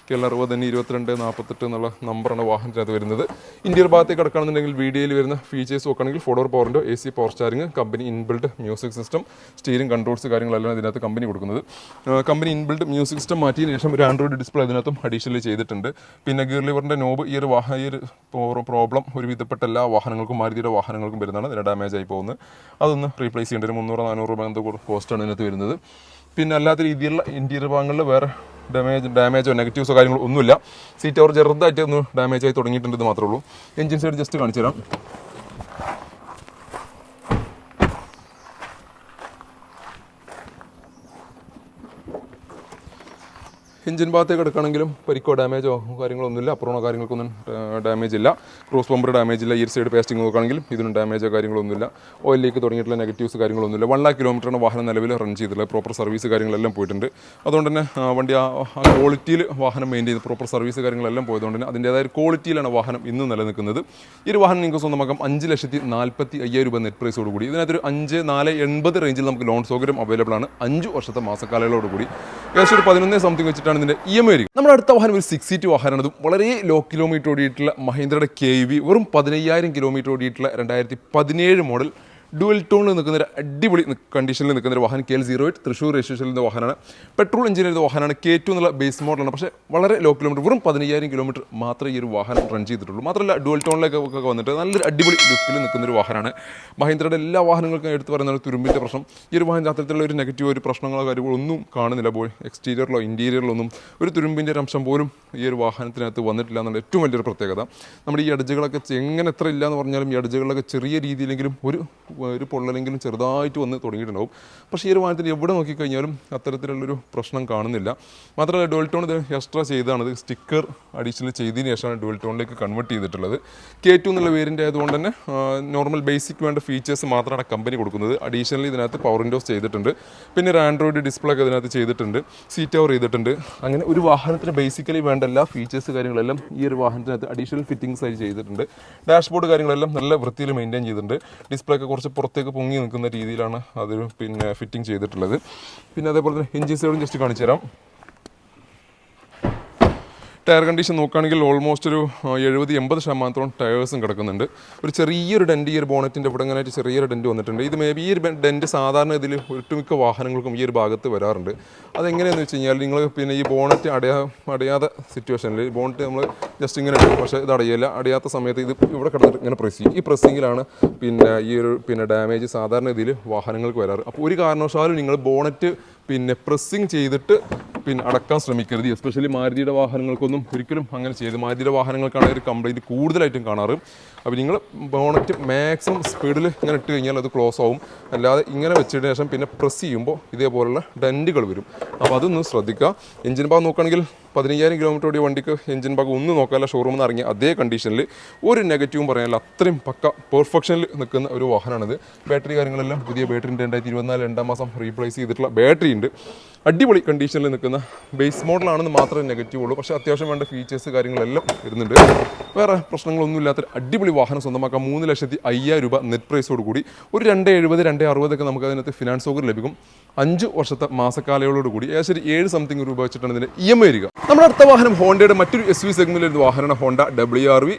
KL60 തന്നെ 22, 48 എന്നുള്ള നമ്പറാണ് വാഹനത്തിനകത്ത് വരുന്നത്. ഇന്ത്യൻ ഭാഗത്തേക്ക് കിടക്കുകയാണെന്നുണ്ടെങ്കിൽ വീഡിയോയിൽ വരുന്ന ഫീച്ചേഴ്സ് നോക്കുകയാണെങ്കിൽ 4 ഡോർ പവറിൻ്റെ AC power steering, company inbuilt music system, steering controls കാര്യങ്ങളെല്ലാം ഇതിനകത്ത് കമ്പനി കൊടുക്കുന്നത്. കമ്പനി ഇൻബിൽഡ് മ്യൂസിക് സിസ്റ്റം മാറ്റിയതിന് ശേഷം ഒരു ആൻഡ്രോയിഡ് ഡിസ്പ്ലേ അതിനകത്തും അഡീഷണൽ ചെയ്തിട്ടുണ്ട്. പിന്നെ ഗിയർ ലിവറിൻ്റെ നോബ് ഈ ഒരു പ്രോബ്ലം ഒരു വിധപ്പെട്ട എല്ലാ വാഹനങ്ങൾക്കും മാരുതിയുടെ വാഹനങ്ങൾക്കും വരുന്നതാണ്. ഇതിന് ഡാമേജ് ആയി പോകുന്നത്. അതൊന്ന് റീപ്ലേസ് ചെയ്യേണ്ട ഒരു 300-400 രൂപ എന്തോ കോസ്റ്റാണ് ഇതിനകത്ത് വരുന്നത്. പിന്നെ അല്ലാത്ത രീതിയിലുള്ള ഇൻറ്റീരിയർ ഭാഗങ്ങളിൽ വേറെ ഡാമേജോ നെഗറ്റീവ്സോ കാര്യങ്ങളോ ഒന്നുമില്ല. സീറ്റ് അവർ ചെറുതായിട്ട് ഒന്ന് ഡാമേജ് ആയി തുടങ്ങിയിട്ടുണ്ട് മാത്രമേ ഉള്ളൂ. എഞ്ചിൻ സൈഡ് ജസ്റ്റ് കാണിച്ചു തരാം. എഞ്ചിൻ ഭാഗത്തേക്ക് എടുക്കുകയാണെങ്കിലും പരിക്കോ ഡാമേജോ കാര്യങ്ങളൊന്നുമില്ല. അപ്പുറമോ കാര്യങ്ങൾക്കൊന്നും ഡാമേജ് ഇല്ല. ക്രോസ് ബമ്പർ ഡാമേജ് ഇല്ല. ഈ സൈഡ് പേസ്റ്റിംഗ് നോക്കുകയാണെങ്കിലും ഇതിനും ഡാമേജോ കാര്യങ്ങളൊന്നുമില്ല. ഓയിലേക്ക് തുടങ്ങിയിട്ടുള്ള നെഗറ്റീവ്സ് കാര്യങ്ങളൊന്നുമില്ല. 1 lakh കിലോമീറ്ററാണ് വാഹനം നിലവിൽ റൺ ചെയ്തിട്ടുള്ളത്. പ്രോപ്പർ സർവീസ് കാര്യങ്ങളെല്ലാം പോയിട്ടുണ്ട്. അതുകൊണ്ട് തന്നെ വണ്ടി ആ ക്വാളിറ്റിയിൽ വാഹനം മെയിൻറ്റെയിൻ ചെയ്ത് പ്രോപ്പർ സർവീസ് കാര്യങ്ങളെല്ലാം പോയതുകൊണ്ട് തന്നെ അതിൻ്റേതായ ഒരു ക്വാളിറ്റിയിലാണ് വാഹനം ഇന്ന് നിലനിൽക്കുന്നത്. ഈ ഒരു വാഹനം നിങ്ങൾക്ക് സ്വന്തമാക്കാം 5,45,000 രൂപ നെറ്റ് പ്രൈസോട് കൂടി. ഇതിനകത്തൊരു 5,480 റേഞ്ചിൽ നമുക്ക് ലോൺ സൗകര്യം അവൈലബിൾ ആണ്. 5 വർഷത്തെ മാസക്കാലയളവോട് കൂടി ഏകദേശം ഒരു 11 സംതിങ് വെച്ചിട്ടാണ് ഇതിൻ്റെ EMI വരിക. നമ്മുടെ അടുത്ത വാഹനം ഒരു 6 സീറ്റ് വാഹനമാണ്. വളരെ ലോ കിലോമീറ്റർ ഓടിയിട്ടുള്ള മഹീന്ദ്രയുടെ KV വെറും 15,000 കിലോമീറ്റർ ഓടിയിട്ടുള്ള 2017 മോഡൽ ഡുവൽ ടോണിൽ നിൽക്കുന്ന ഒരു അടിപൊളി കണ്ടീഷനിൽ നിൽക്കുന്ന ഒരു വാഹനം KL08 തൃശ്ശൂർ രജിസ്ട്രേഷനിൽ നിന്ന് വാഹനമാണ്. പെട്രോൾ എഞ്ചിനിൽ വാഹനമാണ്. K2 എന്നുള്ള ബേസ് മോഡലാണ്. പക്ഷേ വളരെ ലോ കിലോമീറ്റർ വെറും 15,000 കിലോമീറ്റർ മാത്രമേ ഈ ഒരു വാഹനം റൺ ചെയ്തിട്ടുള്ളൂ. മാത്രമല്ല ഡുവൽ ടോണിലേക്കൊക്കെ വന്നിട്ട് നല്ലൊരു അടിപൊളി ലുക്കിൽ നിൽക്കുന്ന ഒരു വാഹനമാണ്. മഹീന്ദ്രയുടെ എല്ലാ വാഹനങ്ങൾക്കും എടുത്ത് പറയുന്ന തുരുമ്പിൻ്റെ പ്രശ്നം ഈ ഒരു വാഹനം അത്തരത്തിലുള്ള ഒരു നെഗറ്റീവ് ഒരു പ്രശ്നങ്ങളോ കാര്യങ്ങളോ ഒന്നും കാണുന്നില്ല. എക്സ്റ്റീരിയറിലോ ഇൻറ്റീരിയറിലോ ഒന്നും ഒരു തുരുമ്പിൻ്റെ ഒരു അംശം പോലും ഈ ഒരു വാഹനത്തിനകത്ത് വന്നിട്ടില്ല എന്നുള്ള ഏറ്റവും വലിയൊരു പ്രത്യേകത. നമ്മുടെ ഈ അടജുകളൊക്കെ എങ്ങനെ എത്ര ഇല്ല എന്ന് പറഞ്ഞാലും ഈ അടജുകളിലൊക്കെ ചെറിയ രീതിയിലെങ്കിലും ഒരു പൊള്ളലെങ്കിലും ചെറുതായിട്ട് വന്ന് തുടങ്ങിയിട്ടുണ്ടാവും. പക്ഷേ ഈ ഒരു വാഹനത്തിന് എവിടെ നോക്കിക്കഴിഞ്ഞാലും അത്തരത്തിലുള്ളൊരു പ്രശ്നം കാണുന്നില്ല. മാത്രമല്ല ഡുവൽ ടോൺ ഇത് എക്സ്ട്രാ ചെയ്താണ്. ഇത് സ്റ്റിക്കർ അഡീഷണൽ ചെയ്തതിന് ശേഷമാണ് ഡുവൽ ടോണിലേക്ക് കൺവേർട്ട് ചെയ്തിട്ടുള്ളത്. K2 എന്നുള്ള വേരിയൻ്റ് ആയതുകൊണ്ട് തന്നെ നോർമൽ ബേസിക് വേണ്ട ഫീച്ചേഴ്സ് മാത്രമാണ് കമ്പനി കൊടുക്കുന്നത്. അഡീഷണലി ഇതിനകത്ത് പവർ വിൻഡോസ് ചെയ്തിട്ടുണ്ട്. പിന്നെ ഒരു ആൻഡ്രോയിഡ് ഡിസ്പ്ലേ ഒക്കെ ഇതിനകത്ത് ചെയ്തിട്ടുണ്ട്. സീറ്റ് കവർ ചെയ്തിട്ടുണ്ട്. അങ്ങനെ ഒരു വാഹനത്തിന് ബേസിക്കലി വേണ്ട എല്ലാ ഫീച്ചേഴ്സ് കാര്യങ്ങളെല്ലാം ഈ ഒരു വാഹനത്തിനകത്ത് അഡീഷണൽ ഫിറ്റിംഗ്സ് ആയി ചെയ്തിട്ടുണ്ട്. ഡാഷ്ബോർഡ് കാര്യങ്ങളെല്ലാം നല്ല വൃത്തിയിൽ മെയിൻറ്റെയിൻ ചെയ്തിട്ടുണ്ട്. ഡിസ്പ്ലേ ഒക്കെ കുറച്ച് പുറത്തേക്ക് പൊങ്ങി നിൽക്കുന്ന രീതിയിലാണ് അതൊരു ഫിറ്റിംഗ് ചെയ്തിട്ടുള്ളത്. പിന്നെ അതേപോലെ തന്നെ എഞ്ചിൻ സൈഡും ജസ്റ്റ് കാണിച്ചു തരാം. ടയർ കണ്ടീഷൻ നോക്കുകയാണെങ്കിൽ ഓൾമോസ്റ്റ് ഒരു 70-80% ടയേഴ്സും കിടക്കുന്നുണ്ട്. ഒരു ചെറിയൊരു ഡെൻറ്റ് ഈ ഒരു ബോണറ്റിൻ്റെ ഇവിടെ ഇങ്ങനെ ചെറിയൊരു ഡെൻറ്റ് വന്നിട്ടുണ്ട്. ഇത് മേ ബി ഈ ഒരു ഡെൻറ്റ് സാധാരണ ഇതിൽ ഒട്ടുമിക്ക വാഹനങ്ങൾക്കും ഈ ഒരു ഭാഗത്ത് വരാറുണ്ട്. അതെങ്ങനെയാണെന്ന് വെച്ച് കഴിഞ്ഞാൽ നിങ്ങൾ പിന്നെ ഈ ബോണറ്റ് അടയാത്ത സിറ്റുവേഷനിൽ ബോണറ്റ് നമ്മൾ ജസ്റ്റ് ഇങ്ങനെ ഇടും. പക്ഷേ ഇത് അടയാത്ത സമയത്ത് ഇത് ഇവിടെ കിടന്നിട്ട് ഇങ്ങനെ പ്രസ് ചെയ്യും. ഈ പ്രസ്സിങ്ങിലാണ് ഈ ഒരു ഡാമേജ് സാധാരണ ഇതിൽ വാഹനങ്ങൾക്ക് വരാറ്. അപ്പോൾ ഒരു കാരണവശാലും നിങ്ങൾ ബോണറ്റ് പ്രസ്സിങ് ചെയ്തിട്ട് അടക്കാൻ ശ്രമിക്കരുത്. എസ്പെഷ്യലി മാരുതിയുടെ വാഹനങ്ങൾക്കൊന്നും ഒരിക്കലും അങ്ങനെ ചെയ്ത് മാരുതിയുടെ വാഹനങ്ങൾക്കാണ് ഒരു കംപ്ലൈൻറ്റ് കൂടുതലായിട്ടും കാണാറ്. അപ്പോൾ നിങ്ങൾ ബോണറ്റ് മാക്സിമം സ്പീഡിൽ ഇങ്ങനെ ഇട്ട് കഴിഞ്ഞാൽ അത് ക്ലോസ് ആവും. അല്ലാതെ ഇങ്ങനെ വെച്ചതിന് ശേഷം പ്രസ് ചെയ്യുമ്പോൾ ഇതേപോലുള്ള ഡെൻറ്റുകൾ വരും. അപ്പോൾ അതൊന്ന് ശ്രദ്ധിക്കുക. എഞ്ചിൻ ഭാഗം നോക്കുകയാണെങ്കിൽ 15,000 കിലോമീറ്റർ ഓടിയ വണ്ടിക്ക് എഞ്ചിൻ ഭാഗം ഒന്നും നോക്കാമല്ല, ഷോറൂമിൽ നിന്ന് ഇറങ്ങിയ അതേ കണ്ടീഷനിൽ ഒരു നെഗറ്റീവും പറയാനില്ല, അത്രയും പക്ക പെർഫെക്ഷനിൽ നിൽക്കുന്ന ഒരു വാഹനമാണിത്. ബാറ്ററി കാര്യങ്ങളെല്ലാം പുതിയ ബാറ്ററി 2024 2 മാസം റീപ്ലേസ് ചെയ്തിട്ടുള്ള ബാറ്ററി ഉണ്ട്. അടിപൊളി കണ്ടീഷനിൽ നിൽക്കുന്ന ബേസ് മോഡലാണെന്ന് മാത്രമേ നെഗറ്റീവ് ഉള്ളൂ. പക്ഷേ അത്യാവശ്യം വേണ്ട ഫീച്ചേഴ്സ് കാര്യങ്ങളെല്ലാം വരുന്നുണ്ട്. വേറെ പ്രശ്നങ്ങളൊന്നും ഇല്ലാത്തൊരു അടിപൊളി വാഹനം സ്വന്തമാക്കാം. 3,05,000 രൂപ നെറ്റ് പ്രൈസോട് കൂടി ഒരു 270, 260 ഒക്കെ നമുക്ക് അതിനകത്ത് ഫിനാൻസ് സൗകര്യം ലഭിക്കും. 5 വർഷത്തെ മാസക്കാലയോട് കൂടി ഏകദേശം 7 സംതിങ് രൂപ വെച്ചിട്ടാണ് ഇതിൻ്റെ EMI വരിക. നമ്മുടെ അടുത്ത വാഹനം ഹോണ്ടയുടെ മറ്റൊരു SUV സെഗ്മെന്റിൽ ഒരു വാഹനമാണ് ഹോണ്ട WRV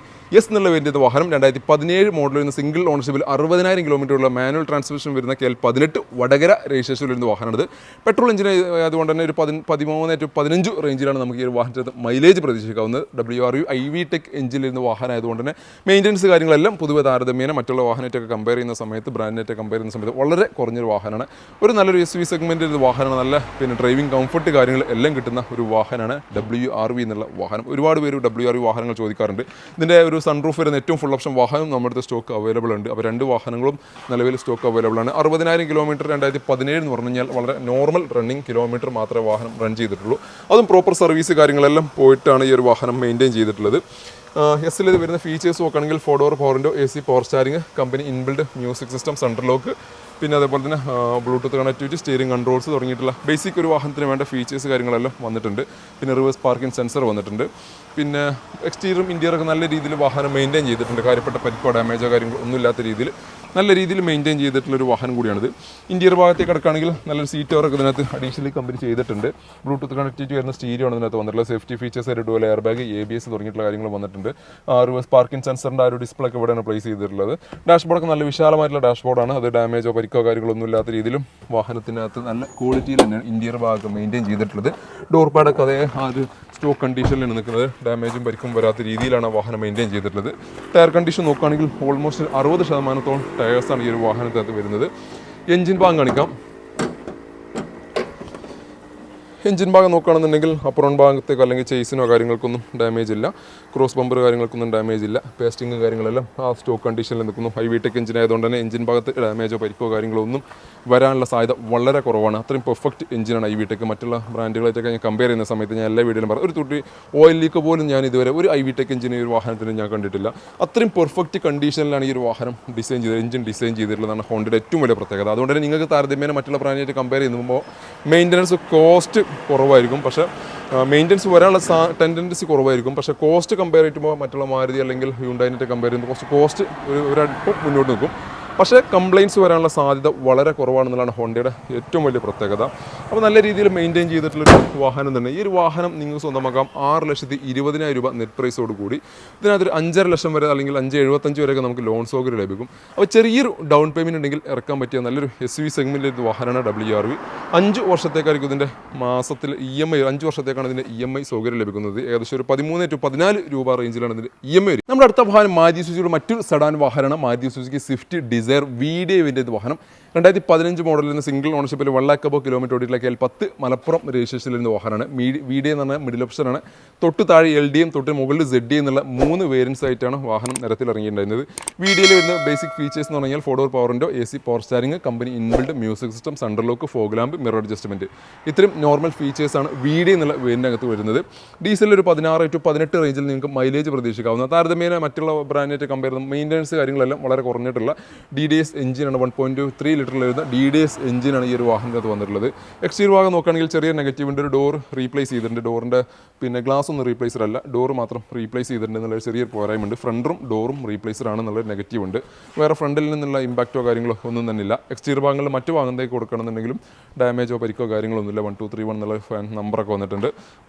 S എന്നുള്ള വേരിയന്റ് വാഹനം. 2017 മോഡൽ വരുന്ന സിംഗിൾ ഓണർഷിപ്പിൽ 60,000 കിലോമീറ്ററുള്ള മാനുവൽ ട്രാൻസ്മിഷൻ വരുന്ന KL18 വടകര രജിസ്ട്രേഷൻ വരുന്ന വാഹനമാണിത്. പെട്രോൾ എഞ്ചിൻ അതുകൊണ്ട് തന്നെ ഒരു 13 to 15 റേഞ്ചിലാണ് നമുക്ക് ഈ ഒരു വാഹനത്തിന് മൈലേജ് പ്രതീക്ഷിക്കാവുന്നത്. WRV IV ടെക് എഞ്ചിൻ വരുന്ന വാഹനം ആയതുകൊണ്ട് തന്നെ മെയിൻ്റനൻസ് കാര്യങ്ങളെല്ലാം പൊതുവെ താരതമ്യേന മറ്റുള്ള വാഹനമായിട്ടൊക്കെ കമ്പയർ ചെയ്യുന്ന സമയത്ത്, ബ്രാൻഡിനായിട്ട് കമ്പയർ ചെയ്യുന്ന സമയത്ത് വളരെ കുറഞ്ഞൊരു വാഹനമാണ്. ഒരു നല്ലൊരു SUV സെഗ്മെൻറ്റിൽ ഒരു വാഹനമാണ്. നല്ല ഡ്രൈവിംഗ് കംഫർട്ട് കാര്യങ്ങൾ എല്ലാം കിട്ടുന്ന ഒരു വാഹനമാണ് WRV എന്നുള്ള വാഹനം. ഒരുപാട് പേര് WRV വാഹനങ്ങൾ ചോദിക്കാറുണ്ട്. ഇതിൻ്റെ ഒരു സൺറൂഫ് വരുന്ന ഏറ്റവും ഫുൾ ഓപ്ഷൻ വാഹനം നമ്മുടെ അടുത്ത് സ്റ്റോക്ക് അവൈലബിൾ ഉണ്ട്. അപ്പോൾ 2 വാഹനങ്ങളും നിലവിൽ സ്റ്റോക്ക് അവൈലബിൾ ആണ്. 60,000 കിലോമീറ്റർ 2017 എന്ന് പറഞ്ഞു കഴിഞ്ഞാൽ വളരെ നോർമൽ റണ്ണിങ് കിലോമീറ്റർ മാത്രമേ വാഹനം റൺ ചെയ്തിട്ടുള്ളൂ. അതും പ്രോപ്പർ സർവീസ് കാര്യങ്ങളെല്ലാം പോയിട്ടാണ് ഈ ഒരു വാഹനം മെയിൻറ്റെയിൻ ചെയ്തിട്ടുള്ളത്. എസ്സിൽ ഇത് വരുന്ന ഫീച്ചേഴ്സ് നോക്കുകയാണെങ്കിൽ 4 door power window, AC power steering, company inbuilt music system, central lock, പിന്നെ അതേപോലെ തന്നെ ബ്ലൂടൂത്ത് കണക്ടിവിറ്റി, സ്റ്റിയറിംഗ് കൺട്രോൾസ് തുടങ്ങിയിട്ടുള്ള ബേസിക് ഒരു വാഹനത്തിന് വേണ്ട ഫീച്ചേഴ്സ് കാര്യങ്ങളെല്ലാം വന്നിട്ടുണ്ട്. പിന്നെ റിവേഴ്സ് പാർക്കിംഗ് സെൻസർ വന്നിട്ടുണ്ട്. പിന്നെ എക്സ്റ്റീരിയറും ഇൻറ്റീരിയറൊക്കെ നല്ല രീതിയിൽ വാഹനം മെയിൻറ്റെയിൻ ചെയ്തിട്ടുണ്ട്. കാര്യപ്പെട്ട പരിക്കോ ഡാമേജോ കാര്യങ്ങളോ ഒന്നും ഇല്ലാത്ത രീതിയിൽ നല്ല രീതിയിൽ മെയിൻറ്റെയിൻ ചെയ്തിട്ടുള്ളൊരു വാഹനം കൂടിയാണിത്. ഇൻറ്റീരിയർ ഭാഗത്തേക്ക് കിടക്കുകയാണെങ്കിൽ നല്ലൊരു സീറ്റ് കവറൊക്കെ ഇതിനകത്ത് അഡീഷണലി കമ്പനി ചെയ്തിട്ടുണ്ട്. ബ്ലൂടൂത്ത് കണക്ടിവിറ്റി വരുന്ന സ്റ്റീരിയോ ആണ് ഇതിനകത്ത് വന്നിട്ടുള്ളത്. സേഫ്റ്റി ഫീച്ചേഴ്സ് ആയിട്ട് ഡുവൽ എയർ ബാഗ്, ABS തുടങ്ങിയിട്ടുള്ള കാര്യങ്ങൾ വന്നിട്ടുണ്ട്. റിവേഴ്സ് പാർക്കിംഗ് സെൻസറിൻ്റെ ആ ഒരു ഡിസ്പ്ലേ ഒക്കെ ഇവിടെയാണ് പ്ലേസ് ചെയ്തിട്ടുള്ളത്. ഡാഷ്ബോർഡൊക്കെ നല്ല വിശാലമായിട്ടുള്ള ഡാഷ്ബോർഡാണ്. അത് ഡാമേജോ പരിക്കോ കാര്യങ്ങളൊന്നും ഇല്ലാത്ത രീതിയിലും വാഹനത്തിനകത്ത് നല്ല ക്വാളിറ്റിയിൽ തന്നെയാണ് ഇൻറ്റീരിയർ ഭാഗം മെയിൻറ്റെയിൻ ചെയ്തിട്ടുള്ളത്. ഡോർ പാഡൊക്കെ അതേ ആ ഒരു സ്റ്റോക്ക് കണ്ടീഷനിലാണ് നിൽക്കുന്നത്. ഡാമേജും പരിക്കും വരാത്ത രീതിയിലാണ് വാഹനം മെയിൻറ്റെയിൻ ചെയ്തിട്ടുള്ളത്. ടയർ കണ്ടീഷൻ നോക്കുകയാണെങ്കിൽ ഓൾമോസ്റ്റ് 60% ടയേഴ്സാണ് ഈ ഒരു വാഹനത്തിനകത്ത് വരുന്നത്. എഞ്ചിൻ ഭാഗം കാണിക്കാം. എഞ്ചിൻ ഭാഗം നോക്കുകയാണെന്നുണ്ടെങ്കിൽ അപ്പുറം ഭാഗത്തേക്കോ അല്ലെങ്കിൽ ചേസിനോ കാര്യങ്ങൾക്കൊന്നും ഡാമേജ് ഇല്ല. ക്രോസ് ബമ്പർ കാര്യങ്ങൾക്കൊന്നും ഡാമേജ് ഇല്ല. പേസ്റ്റിങ് കാര്യങ്ങളെല്ലാം ആ സ്റ്റോക്ക് കണ്ടീഷനിൽ നിൽക്കുന്നു. IV ടെക് എഞ്ചിൻ ആയതുകൊണ്ട് തന്നെ എഞ്ചിൻ ഭാഗത്ത് ഡാമേജോ പരിക്കോ കാര്യങ്ങളോ ഒന്നും വരാനുള്ള സാധ്യത വളരെ കുറവാണ്. അത്രയും പെർഫെക്റ്റ് എഞ്ചിനാണ് IV ടെക്. മറ്റുള്ള ബ്രാൻഡുകളായിട്ടൊക്കെ ഞാൻ കമ്പയർ ചെയ്യുന്ന സമയത്ത് ഞാൻ എല്ലാ വീഡിയോയിലും പറഞ്ഞു, ഒരു തുട്ടി ഓയിൽ ലീക്ക് പോലും ഞാൻ ഇതുവരെ ഒരു IV ടെക് എഞ്ചിൻ ഈ ഒരു വാഹനത്തിന് ഞാൻ കണ്ടിട്ടില്ല. അത്രയും പെർഫെക്റ്റ് കണ്ടീഷനിലാണ് ഈ ഒരു വാഹനം ഡിസൈൻ ചെയ്തത്, എഞ്ചിൻ ഡിസൈൻ ചെയ്തിട്ടുള്ളതാണ് ഹോണ്ടയുടെ ഏറ്റവും വലിയ പ്രത്യേകത. അതുകൊണ്ട് തന്നെ നിങ്ങൾക്ക് താരതമ്യേന മറ്റുള്ള ബ്രാൻഡായിട്ട് കമ്പയർ ചെയ്യുമ്പോൾ മെയിൻ്റനൻസ് കോസ്റ്റ് കുറവായിരിക്കും. പക്ഷേ മെയിൻ്റനൻസ് വരാനുള്ള ടെൻഡൻസി കുറവായിരിക്കും. പക്ഷേ കോസ്റ്റ് കമ്പയർ ചെയ്യുമ്പോൾ മറ്റുള്ള മാരുതി അല്ലെങ്കിൽ ഹ്യുണ്ടായിനായിട്ട് കമ്പയർ ചെയ്യുമ്പോൾ കുറച്ച് കോസ്റ്റ് ഒരല്പം മുന്നോട്ട് നിൽക്കും. പക്ഷേ കംപ്ലയിൻറ്റ്സ് വരാനുള്ള സാധ്യത വളരെ കുറവാണെന്നുള്ളതാണ് ഹോണ്ടയുടെ ഏറ്റവും വലിയ പ്രത്യേകത. അപ്പോൾ നല്ല രീതിയിൽ മെയിൻറ്റെയിൻ ചെയ്തിട്ടുള്ളൊരു വാഹനം തന്നെ. ഈ ഒരു വാഹനം നിങ്ങൾക്ക് സ്വന്തമാക്കാം 6,20,000 രൂപ നെറ്റ് പ്രൈസോട് കൂടി. ഇതിനകത്തൊരു 5.5 ലക്ഷം വരെ അല്ലെങ്കിൽ 5,75 വരെയൊക്കെ നമുക്ക് ലോൺ സൗകര്യം ലഭിക്കും. അപ്പോൾ ചെറിയൊരു ഡൗൺ പേയ്മെൻറ്റ് ഉണ്ടെങ്കിൽ ഇറക്കാൻ പറ്റിയ നല്ലൊരു SUV സെഗ്മെൻറ്റിൻ്റെ വാഹനമാണ് WRV. 5 വർഷത്തേക്കായിരിക്കും ഇതിൻ്റെ മാസത്തിൽ EMI, 5 വർഷത്തേക്കാണ് ഇതിൻ്റെ EMI സൗകര്യം ലഭിക്കുന്നത്. ഏകദേശം ഒരു 13 to 14 രൂപ റേഞ്ചിലാണ് ഇതിൻ്റെ EMI. നമ്മുടെ അടുത്ത വാഹനം മാരുതി സുസുക്കിയുടെ മറ്റൊരു സെഡാൻ വാഹനമാണ് Maruti Suzuki Swift Dzire VDI variant വാഹനം. 2015 മോഡലിൽ നിന്ന് സിംഗിൾ ഓണർഷിപ്പിൽ 1 lakh above കിലോമീറ്റർ ഓടിയിട്ടുള്ള KL10 മലപ്പുറം രജിസ്ട്രേഷനിൽ നിന്ന് വാഹനമാണ്. VDI എന്ന് പറഞ്ഞാൽ മിഡിൽ ഓപ്ഷനാണ്. തൊട്ട് താഴെ LDയും തൊട്ട് മുകളിൽ ZD എന്നുള്ള 3 വേരിയൻസ് ആയിട്ടാണ് വാഹനം നിരത്തിൽ ഇറങ്ങിയിട്ടുണ്ടായിരുന്നത്. VDIയിൽ വരുന്ന ബേസിക് ഫീച്ചേഴ്സ് എന്ന് പറഞ്ഞാൽ 4 door power window, AC power steering, company inbuilt music system, central lock, fog lamp, mirror adjustment. ഇത്രയും നോർമൽ ഫീച്ചേഴ്സാണ് VDI എന്നുള്ള വേരിയൻ്റകത്ത് വരുന്നത്. ഡീസലിൽ ഒരു 16 to 18 റേഞ്ചിൽ നിങ്ങൾക്ക് മൈലേജ് പ്രതീക്ഷിക്കാവുന്ന. താരതമ്യേന മറ്റുള്ള ബ്രാൻഡായിട്ട് കമ്പയർ ചെയ്യുന്ന മെയിൻ്റനൻസ് കാര്യങ്ങളെല്ലാം വളരെ കുറഞ്ഞിട്ടുള്ള DDS എഞ്ചിനാണ്. 1.3 ലിറ്ററിൽ വരുന്ന DDS എഞ്ചിനാണ് ഈ ഒരു വാഹനത്തിനകത്ത് വന്നിട്ടുള്ളത്. എക്സ്റ്റീരിയർ ഭാഗം നോക്കുകയാണെങ്കിൽ ചെറിയ നെഗറ്റീവിൻ്റെ ഒരു ഡോർ റീപ്ലേസ് ചെയ്തിട്ടുണ്ട്. ഡോറിൻ്റെ പിന്നെ ഗ്ലാസ് ഒന്നും റീപ്ലേസർ അല്ല, ഡോർ മാത്രം റീപ്ലേസ് ചെയ്തിട്ടുണ്ട് എന്നുള്ള ചെറിയൊരു പോരായ്മയുണ്ട്. ഫ്രണ്ടും ഡോറും റീപ്ലേസർ ആണെന്നുള്ളൊരു നെഗറ്റീവ് ഉണ്ട്. വേറെ ഫ്രണ്ടിൽ നിന്നുള്ള ഇമ്പാക്റ്റോ കാര്യങ്ങളോ ഒന്നും തന്നെ ഇല്ല. എക്സ്റ്റീരിയർ ഭാഗങ്ങളിൽ മറ്റു ഭാഗത്തേക്ക് കൊടുക്കണമെന്നുണ്ടെങ്കിലും ഡാമേജോ പരിക്കോ കാര്യങ്ങളൊന്നുമില്ല. 1231 എന്നുള്ള ഫാൻ നമ്പറൊക്കെ വന്നിട്ടുണ്ട്.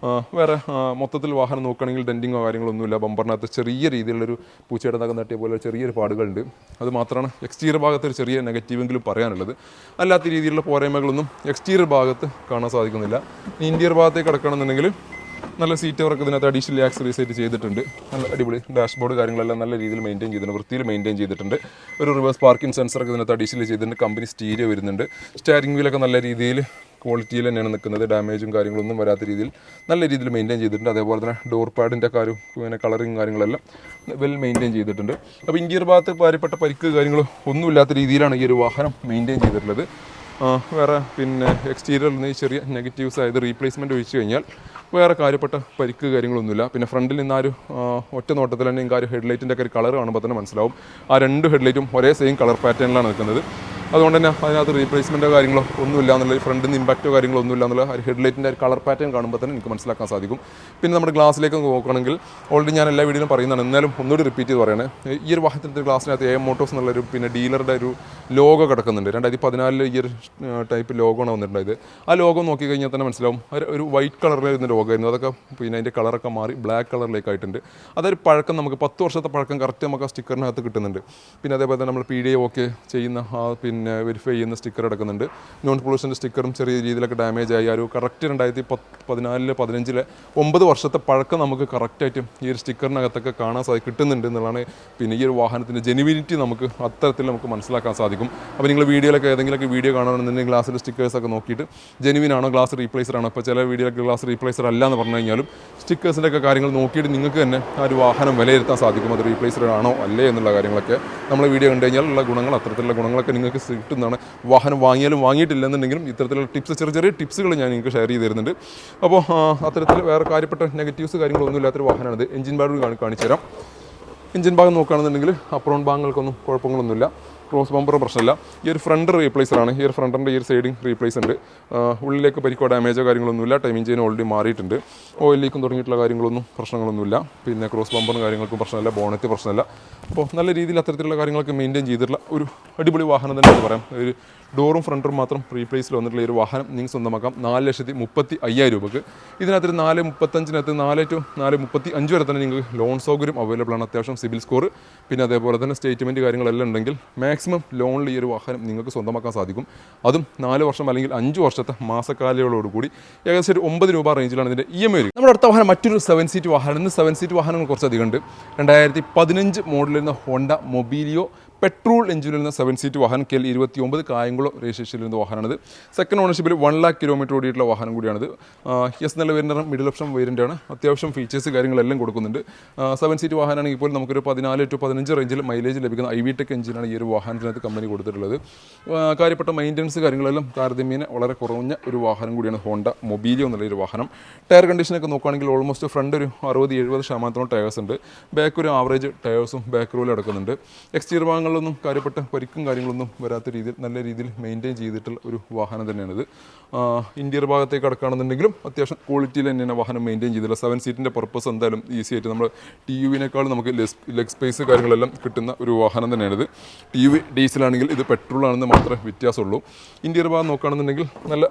വേറെ മൊത്തത്തിൽ വാഹനം നോക്കുകയാണെങ്കിൽ ഡെൻറ്റിങ്ങോ കാര്യങ്ങളൊന്നുമില്ല. ബമ്പറിനകത്ത് ചെറിയ രീതിയിലുള്ളൊരു പൂച്ചയുടെ നഖം തട്ടിയ പോലെ ചെറിയൊരു പാടുകളുണ്ട്. അത് മാത്രമാണ് എക്സ്റ്റീരിയർ ഭാഗത്ത് ഒരു ചെറിയ നെഗറ്റീവെങ്കിലും പറയാനുള്ളത്. അല്ലാത്ത രീതിയിലുള്ള പോരായ്മകളൊന്നും എക്സ്റ്റീരിയർ ഭാഗത്ത് കാണാൻ സാധിക്കുന്നില്ല. ഇൻറ്റീരിയർ ഭാഗത്തേക്ക് കിടക്കണമെന്നുണ്ടെങ്കിൽ നല്ല സീറ്റ് വർക്ക് ഇതിനകത്ത് അഡീഷണലി ആക്സറീസ് ആയിട്ട് ചെയ്തിട്ടുണ്ട്. നല്ല അടിപൊളി ഡാഷ്ബോർഡ് കാര്യങ്ങളെല്ലാം നല്ല രീതിയിൽ മെയിൻറ്റെയിൻ ചെയ്തിട്ടുണ്ട്, വൃത്തിയിൽ മെയിൻറ്റെയിൻ ചെയ്തിട്ടുണ്ട്. ഒരു റിവേഴ്സ് പാർക്കിംഗ് സെൻസറൊക്കെ ഇതിനകത്ത് അഡീഷണലി ചെയ്തിട്ടുണ്ട്. കമ്പനി സ്റ്റീരിയോ വരുന്നുണ്ട്. സ്റ്റിയറിംഗ് വീലൊക്കെ നല്ല രീതിയിൽ ക്വാളിറ്റിയിൽ തന്നെയാണ് നിൽക്കുന്നത്. ഡാമേജും കാര്യങ്ങളൊന്നും വരാത്ത രീതിയിൽ നല്ല രീതിയിൽ മെയിൻറ്റെയിൻ ചെയ്തിട്ടുണ്ട്. അതേപോലെ തന്നെ ഡോർ പാഡിൻ്റെ കാര്യം പിന്നെ കളറിങ് കാര്യങ്ങളെല്ലാം വെൽ മെയിൻറ്റെയിൻ ചെയ്തിട്ടുണ്ട്. അപ്പോൾ ഇൻറ്റീരിയർ ഭാഗത്ത് കാര്യപ്പെട്ട പരിക്ക് കാര്യങ്ങൾ ഒന്നുമില്ലാത്ത രീതിയിലാണ് ഈ ഒരു വാഹനം മെയിൻറ്റെയിൻ ചെയ്തിട്ടുള്ളത്. വേറെ പിന്നെ എക്സ്റ്റീരിയറിൽ നിന്ന് ഈ ചെറിയ നെഗറ്റീവ്സ് ആയത് റീപ്ലേസ്മെൻറ്റ് ഒഴിച്ച് കഴിഞ്ഞാൽ വേറെ കാര്യപ്പെട്ട പരിക്ക് കാര്യങ്ങളൊന്നുമില്ല. പിന്നെ ഫ്രണ്ടിൽ നിന്ന് ആ ഒരു ഒറ്റ നോട്ടത്തിൽ തന്നെ നിങ്ങൾക്ക് ആ ഒരു ഹെഡ്ലൈറ്റിൻ്റെ ഒക്കെ ഒരു കളർ കാണുമ്പോൾ തന്നെ മനസ്സിലാവും ആ രണ്ട് ഹെഡ്ലൈറ്റും ഒരേ സെയിം കളർ പാറ്റേണിലാണ് നിൽക്കുന്നത്. അതുകൊണ്ട് തന്നെ അതിനകത്ത് റീപ്ലേസ്മെൻറ്റോ കാര്യങ്ങളോ ഒന്നുമില്ല എന്നുള്ള ഫ്രണ്ടിൽ നിന്ന് ഇമ്പാക്റ്റോ കാര്യങ്ങളോ ഒന്നുമില്ല എന്നുള്ള ഒരു ഹെഡ്ലൈറ്റിൻ്റെ ഒരു കളർ പാറ്റേൺ കാണുമ്പോൾ തന്നെ എനിക്ക് മനസ്സിലാക്കാൻ സാധിക്കും. പിന്നെ നമ്മുടെ ഗ്ലാസ്സിലേക്ക് നോക്കുകയാണെങ്കിൽ ഓൾറെഡി ഞാൻ എല്ലാ വീഡിയോയിലും പറയുന്നതാണ്, എന്നാലും ഒന്നുകൂടി റിപ്പീറ്റ് ചെയ്ത് പറയുന്നത്, ഈ ഒരു വാഹനത്തിൻ്റെ ഗ്ലാസ്സിനകത്ത് AM മോട്ടോഴ്സ് എന്നുള്ളൊരു പിന്നെ ഡീലറുടെ ഒരു ലോഗോ കിടക്കുന്നുണ്ട്. 2014 ഈ ഒരു ടൈപ്പ് ലോഗോണ് വന്നിട്ടുണ്ടായത്. ആ ലോഗോ നോക്കി കഴിഞ്ഞാൽ തന്നെ മനസ്സിലാവും ഒരു വൈറ്റ് കളറിലായിരുന്ന ലോഗമായിരുന്നു. അതൊക്കെ പിന്നെ അതിൻ്റെ കളറൊക്കെ മാറി ബ്ലാക്ക് കളറിലേക്ക് ആയിട്ടുണ്ട്. അതൊരു പഴക്കം നമുക്ക് 10 വർഷത്തെ പഴക്കം കറക്റ്റ് നമുക്ക് ആ സ്റ്റിക്കറിനകത്ത് കിട്ടുന്നുണ്ട്. പിന്നെ അതേപോലെ തന്നെ നമ്മൾ PDA ഓക്കെ ചെയ്യുന്ന ആ പിന്നെ വെരിഫൈ ചെയ്യുന്ന സ്റ്റിക്കർ എടുക്കുന്നുണ്ട്. നോൺ പൊള്യൂഷൻ്റെ സ്റ്റിക്കറും ചെറിയ രീതിയിലൊക്കെ ഡാമേജ് ആയി. ആ ഒരു കറക്റ്റ് 2014 15 9 വർഷത്തെ പഴക്കം നമുക്ക് കറക്റ്റായിട്ട് ഈ ഒരു സ്റ്റിക്കറിനകത്തൊക്കെ കാണാൻ കിട്ടുന്നുണ്ട് എന്നുള്ളതാണ് പിന്നെ ഈ ഒരു വാഹനത്തിൻ്റെ ജെനുവിനിറ്റി നമുക്ക് അത്തരത്തിൽ നമുക്ക് മനസ്സിലാക്കാൻ സാധിക്കും. അപ്പോൾ നിങ്ങൾ വീഡിയോയിലൊക്കെ ഏതെങ്കിലുമൊക്കെ വീഡിയോ കാണണമെന്നുണ്ടെങ്കിൽ ഗ്ലാസിൻ്റെ സ്റ്റിക്കേഴ്സൊക്കെ നോക്കിയിട്ട് ജെനുവിൻ ആണോ ഗ്ലാസ് റീപ്ലേസർ ആണോ. ഇപ്പോൾ ചില വീഡിയോയിലൊക്കെ ഗ്ലാസ് റീപ്ലേസർ അല്ല എന്ന് പറഞ്ഞു കഴിഞ്ഞാലും സ്റ്റിക്കേഴ്സിൻ്റെ ഒക്കെ കാര്യങ്ങൾ നോക്കിയിട്ട് നിങ്ങൾക്ക് തന്നെ ആ ഒരു വാഹനം വിലയിരുത്താൻ സാധിക്കും അത് റീപ്ലേസർ ആണോ അല്ലേ എന്നുള്ള കാര്യങ്ങളൊക്കെ നമ്മൾ വീഡിയോ കണ്ടു കഴിഞ്ഞാൽ ഉള്ള ഗുണങ്ങൾ അത്തരത്തിലുള്ള ഗുണങ്ങളൊക്കെ നിങ്ങൾക്ക് കിട്ടുന്നതാണ്. വാഹനം വാങ്ങിയാലും വാങ്ങിയിട്ടില്ലെന്നുണ്ടെങ്കിലും ഇത്തരത്തിലുള്ള ടിപ്സ് ചെറിയ ചെറിയ ടിപ്സുകൾ ഞാൻ നിങ്ങൾക്ക് ഷെയർ ചെയ്ത് തരുന്നുണ്ട്. അപ്പോൾ അത്തരത്തിൽ വേറെ കാര്യപ്പെട്ട നെഗറ്റീവ്സ് കാര്യങ്ങളൊന്നും ഇല്ലാത്തൊരു വാഹനമാണിത്. എഞ്ചിൻ ഭാഗം കാണിച്ചു തരാം. എഞ്ചിൻ ഭാഗം നോക്കുകയാണെന്നുണ്ടെങ്കിൽ അപ്രോൺ ഭാഗങ്ങൾക്കൊന്നും കുഴപ്പങ്ങളൊന്നുമില്ല. ക്രോസ് ബമ്പർ പ്രശ്നമില്ല. ഈ ഒരു ഫ്രണ്ട് റീപ്ലേസറാണ്. ഈ ഒരു ഫ്രണ്ടിൻ്റെ ഈ ഒരു സൈഡിങ് റീപ്ലേസ് ഉണ്ട്. ഉള്ളിലേക്ക് പരിക്കോ ഡാമേജോ കാര്യങ്ങളൊന്നുമില്ല. ടൈമിംഗ് ചെയിൻ ഓൾറെഡി മാറിയിട്ടുണ്ട്. ഓയിൽ ലീക്കും തുടങ്ങിയിട്ടുള്ള കാര്യങ്ങളൊന്നും പ്രശ്നങ്ങളൊന്നുമില്ല. പിന്നെ ക്രോസ് ബമ്പറിന് കാര്യങ്ങൾക്കും പ്രശ്നമില്ല. ബോണറ്റ് പ്രശ്നമില്ല. അപ്പോൾ നല്ല രീതിയിൽ അത്തരത്തിലുള്ള കാര്യങ്ങളൊക്കെ മെയിൻറ്റെയിൻ ചെയ്തിട്ടുള്ള ഒരു അടിപൊളി വാഹനം തന്നെ എന്ന് പറയാം. ഒരു ഡോറും ഫ്രണ്ടും മാത്രം റീപ്ലേസിൽ വന്നിട്ടുള്ള ഒരു വാഹനം നിങ്ങൾക്ക് സ്വന്തമാക്കാം 4,35,000 രൂപയ്ക്ക്. ഇതിനകത്ത് 4,35,000 4 to 4,35 വരെ തന്നെ നിങ്ങൾക്ക് ലോൺ സൗകര്യം അവൈലബിൾ ആണ്. അത്യാവശ്യം സിബിൽ സ്കോർ പിന്നെ അതേപോലെ തന്നെ സ്റ്റേറ്റ്മെൻറ്റ് കാര്യങ്ങളെല്ലാം ഉണ്ടെങ്കിൽ മാക്സിമം ലോണിൽ ഈ ഒരു വാഹനം നിങ്ങൾക്ക് സ്വന്തമാക്കാൻ സാധിക്കും. അതും 4 വർഷം അല്ലെങ്കിൽ 5 വർഷത്തെ മാസക്കാലയളവോടുകൂടി ഏകദേശം ഒരു 9 രൂപ റേഞ്ചിലാണ് ഇതിൻ്റെ EMI വരും. നമ്മുടെ അടുത്ത വാഹനം മറ്റൊരു 7 സീറ്റ് വാഹനം. ഇന്ന് 7 സീറ്റ് വാഹനങ്ങൾ കുറച്ചധികം ഉണ്ട്. 2015 മോഡലിൽ ഹോണ്ട മൊബീലിയോ പെട്രോൾ എഞ്ചിനിൽ നിന്ന് 7 സീറ്റ് വാഹനം KL 29 കായംകുളം രജിസ്ട്രേഷനിൽ നിന്ന് വാഹനമാണിത്. സെക്കൻഡ് ഓണർഷിപ്പിൽ 1 lakh കിലോമീറ്റർ ഓടിയിട്ടുള്ള വാഹനം കൂടിയാണിത്. നല്ല വേരിയൻ്റ് മിഡിൽ ഓപ്ഷൻ വേരിയൻ്റാണ്. അത്യാവശ്യം ഫീച്ചേഴ്സ് കാര്യങ്ങളെല്ലാം കൊടുക്കുന്നുണ്ട്. 7 സീറ്റ് വാഹനമാണെങ്കിൽ ഇപ്പോൾ നമുക്കൊരു 14 to 15 റേഞ്ചിൽ മൈലേജ് ലഭിക്കുന്ന IVTEC എഞ്ചിനാണ് ഈ ഒരു വാഹനത്തിനകത്ത് കമ്പനി കൊടുത്തിട്ടുള്ളത്. കാര്യപ്പെട്ട മെയിൻ്റനൻസ് കാര്യങ്ങളെല്ലാം താരതമ്യേന വളരെ കുറഞ്ഞ ഒരു വാഹനം കൂടിയാണ് ഹോണ്ട മൊബീലിയോ എന്നുള്ളൊരു വാഹനം. ടയർ കണ്ടീഷനൊക്കെ നോക്കുകയാണെങ്കിൽ ഓൾമോസ്റ്റ് ഫ്രണ്ട് ഒരു 60-70% ടയേഴ്സ് ഉണ്ട്. ബാക്ക് ഒരു ആവറേജ് ടയേഴ്സും ബാക്ക് റൂലും അടക്കുന്നുണ്ട്. എക്സ്റ്റീരിയർ ഭാഗങ്ങളിലൊന്നും കാര്യപ്പെട്ട പരിക്കും കാര്യങ്ങളൊന്നും വരാത്ത രീതിയിൽ നല്ല രീതിയിൽ മെയിൻറ്റെയിൻ ചെയ്തിട്ടുള്ള ഒരു വാഹനം തന്നെയാണിത്. ഇന്റീരിയർ ഭാഗത്തേക്ക് അടക്കുകയാണെന്നുണ്ടെങ്കിലും അത്യാവശ്യം ക്വാളിറ്റിയിൽ തന്നെയാണ് വാഹനം മെയിൻറ്റെയിൻ ചെയ്തിട്ടുള്ള. 7 സീറ്റിൻ്റെ പർപ്പസ് എന്തായാലും ഈസി ആയിട്ട് നമ്മൾ TUV-നേക്കാൾ നമുക്ക് ലെഗ് സ്പേസ് കാര്യങ്ങളെല്ലാം കിട്ടുന്ന ഒരു വാഹനം തന്നെയാണിത്. TUV ഡീസലാണെങ്കിൽ ഇത് പെട്രോൾ ആണെന്ന് മാത്രമേ വ്യത്യാസമുള്ളൂ. ഇന്റീരിയർ ഭാഗം നോക്കുകയാണെന്നുണ്ടെങ്കിൽ നല്ല